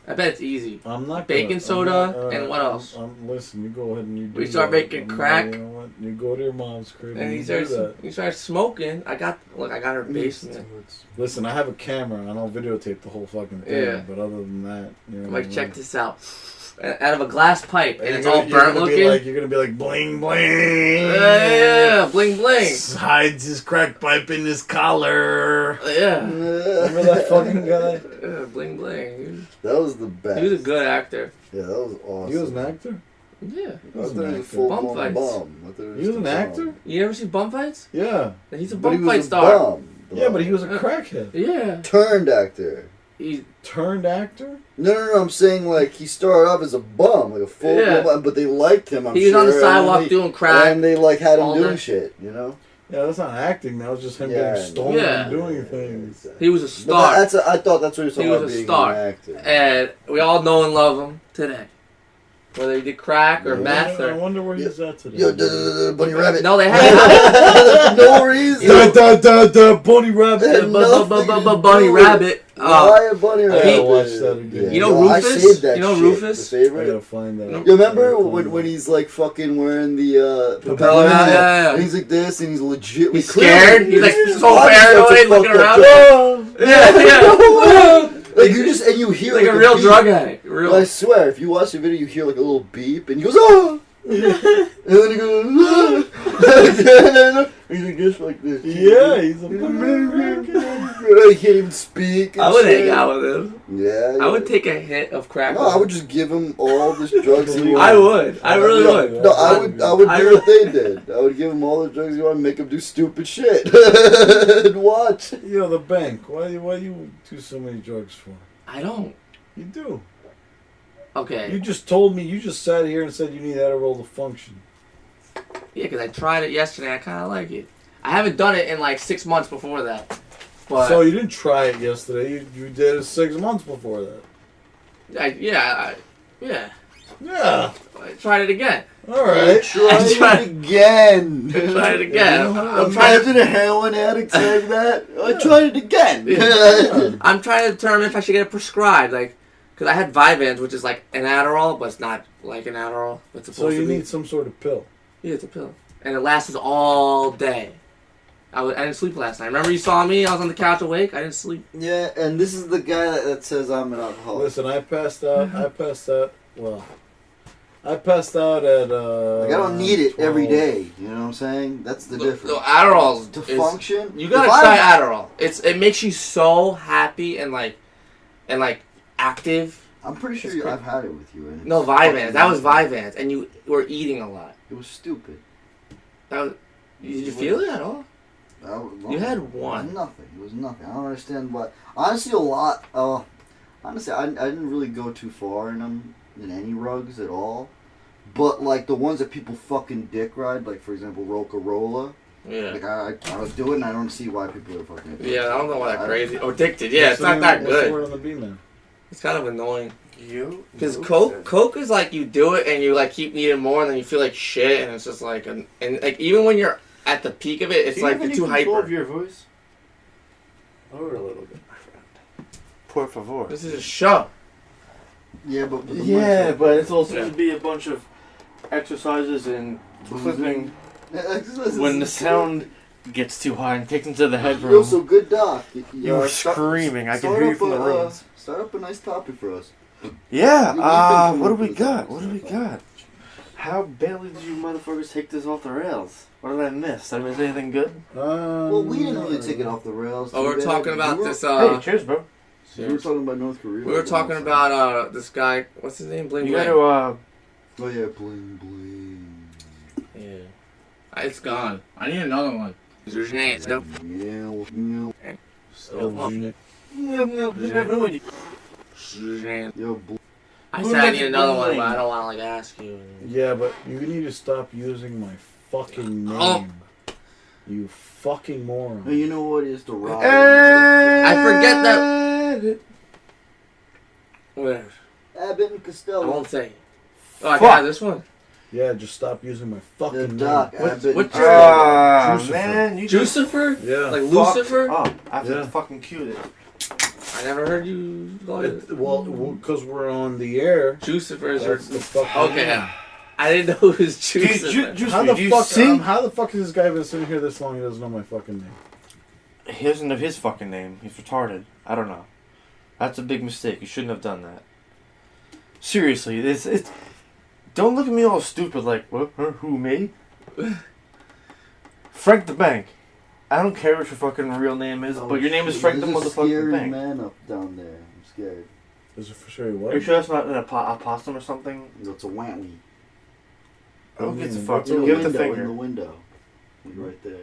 I bet it's easy. I'm not Baking gonna, soda, I'm not, and what else? Listen, you go ahead and you do We start that. making crack. You know what? You go to your mom's crib And and he you do starts, that. he starts smoking. I got her basement. Listen, I have a camera. I don't videotape the whole fucking thing. Yeah. But other than that, you know. I'm what I like, mean? check this out. Out of a glass pipe, and And it's you're all gonna- you're burnt gonna be looking. like, you're gonna be like bling bling. Yeah, bling bling. Hides his crack pipe in his collar. Yeah, Remember that fucking guy? yeah, bling bling. That was the best. He was a good actor. Yeah, that was awesome. He was an actor. Yeah. I thought he was a Bum full-blown fights. bum. I thought He was an actor. You ever see bum fights? Yeah. He's a But he bum was fight a star. bum. Yeah, but he was a crackhead. Yeah. Turned actor. He Turned actor. No, I'm saying like he started off as a bum, like a full Yeah. bum, but they liked him. I'm he was sure, on the and sidewalk they- doing crack. and they like had him all doing day. shit, you know. Yeah, that's not acting. That was just him Yeah, getting stolen yeah. and doing things. He was a But star. I thought that's what he was talking He was about a being star. an actor. And we all know and love him today. Whether he did crack or Yeah. meth I or... wonder where he's at today. Yo, Bunny Rabbit. No, they had... No reason. Bunny rabbit. Bunny Rabbit. Why a Bunny I Rabbit? gotta watch that again. You know Yo, I Rufus? saved that You know shit, Rufus? The I favorite. gotta find that. You remember when he's like fucking wearing the Propeller hat? Yeah. And he's like this, and he's legit. He's scared. He's like so paranoid, looking around. Yeah. Like you just and you hear Like a a real beep. drug addict. Real. I swear, if you watch the video, you hear like a little beep, and he goes, "Oh!" and then he goes, "Ah!" He's like just like this. Yeah, he's a bunny He can't even speak. I would hang out with him. Yeah. I would take a hit of crack. No, I would just give him all the drugs he wanted. I would. I really would. No, I would I do what they did. I would give him all the drugs he wanted, and make him do stupid shit, and watch. Yo, the bank. Why you do so many drugs for? I don't. You do. Okay. You just told me. You just sat here and said you need Addoral to function. Yeah, because I tried it yesterday. I kind of like it. I haven't done it in like 6 months before that. But So you didn't try it yesterday. You did it 6 months before that. yeah. Yeah. I tried it again. All right. Try it again. I tried it again. I'm Imagine a heroin addict saying that. I tried it again. I'm trying to determine if I should get it prescribed, like, because I had Vyvanse, which is like an Adderall, but it's not like an Adderall. It's So supposed you to be. need some sort of pill. Yeah, it's a pill, and it lasts all day. I didn't sleep last night. Remember you saw me? I was on the couch awake. I didn't sleep. Yeah, and this is the guy that says I'm an alcoholic. Listen, I passed out. Well, I passed out at. Like, I don't need it every 12. day. You know what I'm saying? That's the difference. The Adderall To is, function, you gotta if try I'm- Adderall. It makes you so happy and active. I'm pretty sure It's great. I've had it with you. And No, it's Vyvanse. fucking That was amazing. Vyvanse, and you were eating a lot. It was stupid. That was. Did you feel it at all? You had one. It was nothing. It was nothing. I don't understand what. Honestly, a lot. Honestly, I didn't really go too far in them in any rugs at all. But like the ones that people fucking dick ride, like for example Rocarola. Yeah. Like I would do it, and I don't see why people are fucking. addicted. Yeah, I don't know why that I- crazy. Or addicted. Yeah, it's What's not that the word good. on the B-man? It's kind of annoying. Because You Coke is like you do it and you like keep needing more and then you feel like shit and it's just like and like even when you're at the peak of it, it's like you're too hyper. Of your voice? Lower a little bit, my friend. Por favor. This is a show. Yeah, but the Yeah, mindset- but it's also Yeah. to be a bunch of exercises and clipping When when the sound gets too high and kicked into the Yo, headroom. so good doc. You were screaming. I can hear you from the rooms. Start up a nice topic for us. Yeah, You've been what do through we this got? episode. What do we got? How badly did you motherfuckers take this off the rails? What did I miss? Did I miss anything good? Well, we didn't really take it off the rails. Oh, we're too bad. talking about We were- this Hey, cheers, bro. We were talking about North Korea. We were talking about this guy, what's his name? Bling You Bling. gotta, Oh yeah, bling bling. Yeah. It's gone. I need another one. There's an ant, no. Yeah, Still up. yo, I Who said I let need you another go one, in? but I don't want to like ask you. Yeah, but you need to stop using my fucking name. Oh. You fucking moron. Hey, you know what is the rock? I forget that. Where? Abbott and I Costello. won't say. Oh, I can have this one. Yeah, just stop using my The fucking Doc. name. Abbott. what's and your- Costello. Jucifer. Man, you just Jucifer? Yeah. Like fucked Lucifer? up. I have Yeah. to fucking cue it. I never heard you call it. Well, because we're on the air. Jucifer is your. That's the fucking Okay. name. I didn't know it was Jucifer. How the fuck has this guy been sitting here this long? He doesn't know my fucking name. He doesn't know his fucking name. He's retarded. I don't know. That's a big mistake. You shouldn't have done that. Seriously, it's. Don't look at me all stupid like, what? Her? Who, me? Frank the Bank. I don't care what your fucking real name is, but your name is Frank the There's a motherfucking scary Bank. man up down there. I'm scared. Is it for sure what? Are you sure that's not an opossum or something? It's a whammy. Oh, get the mean, fuck. In the Give the window. In finger. the window. Right there.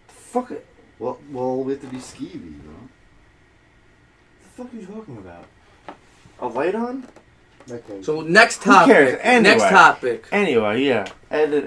Fuck it. Well, we have to be skeevy, you know. The fuck are you talking about? A light on? Okay. So next Who cares? topic. Anyway. Next topic. Anyway, yeah. Edit.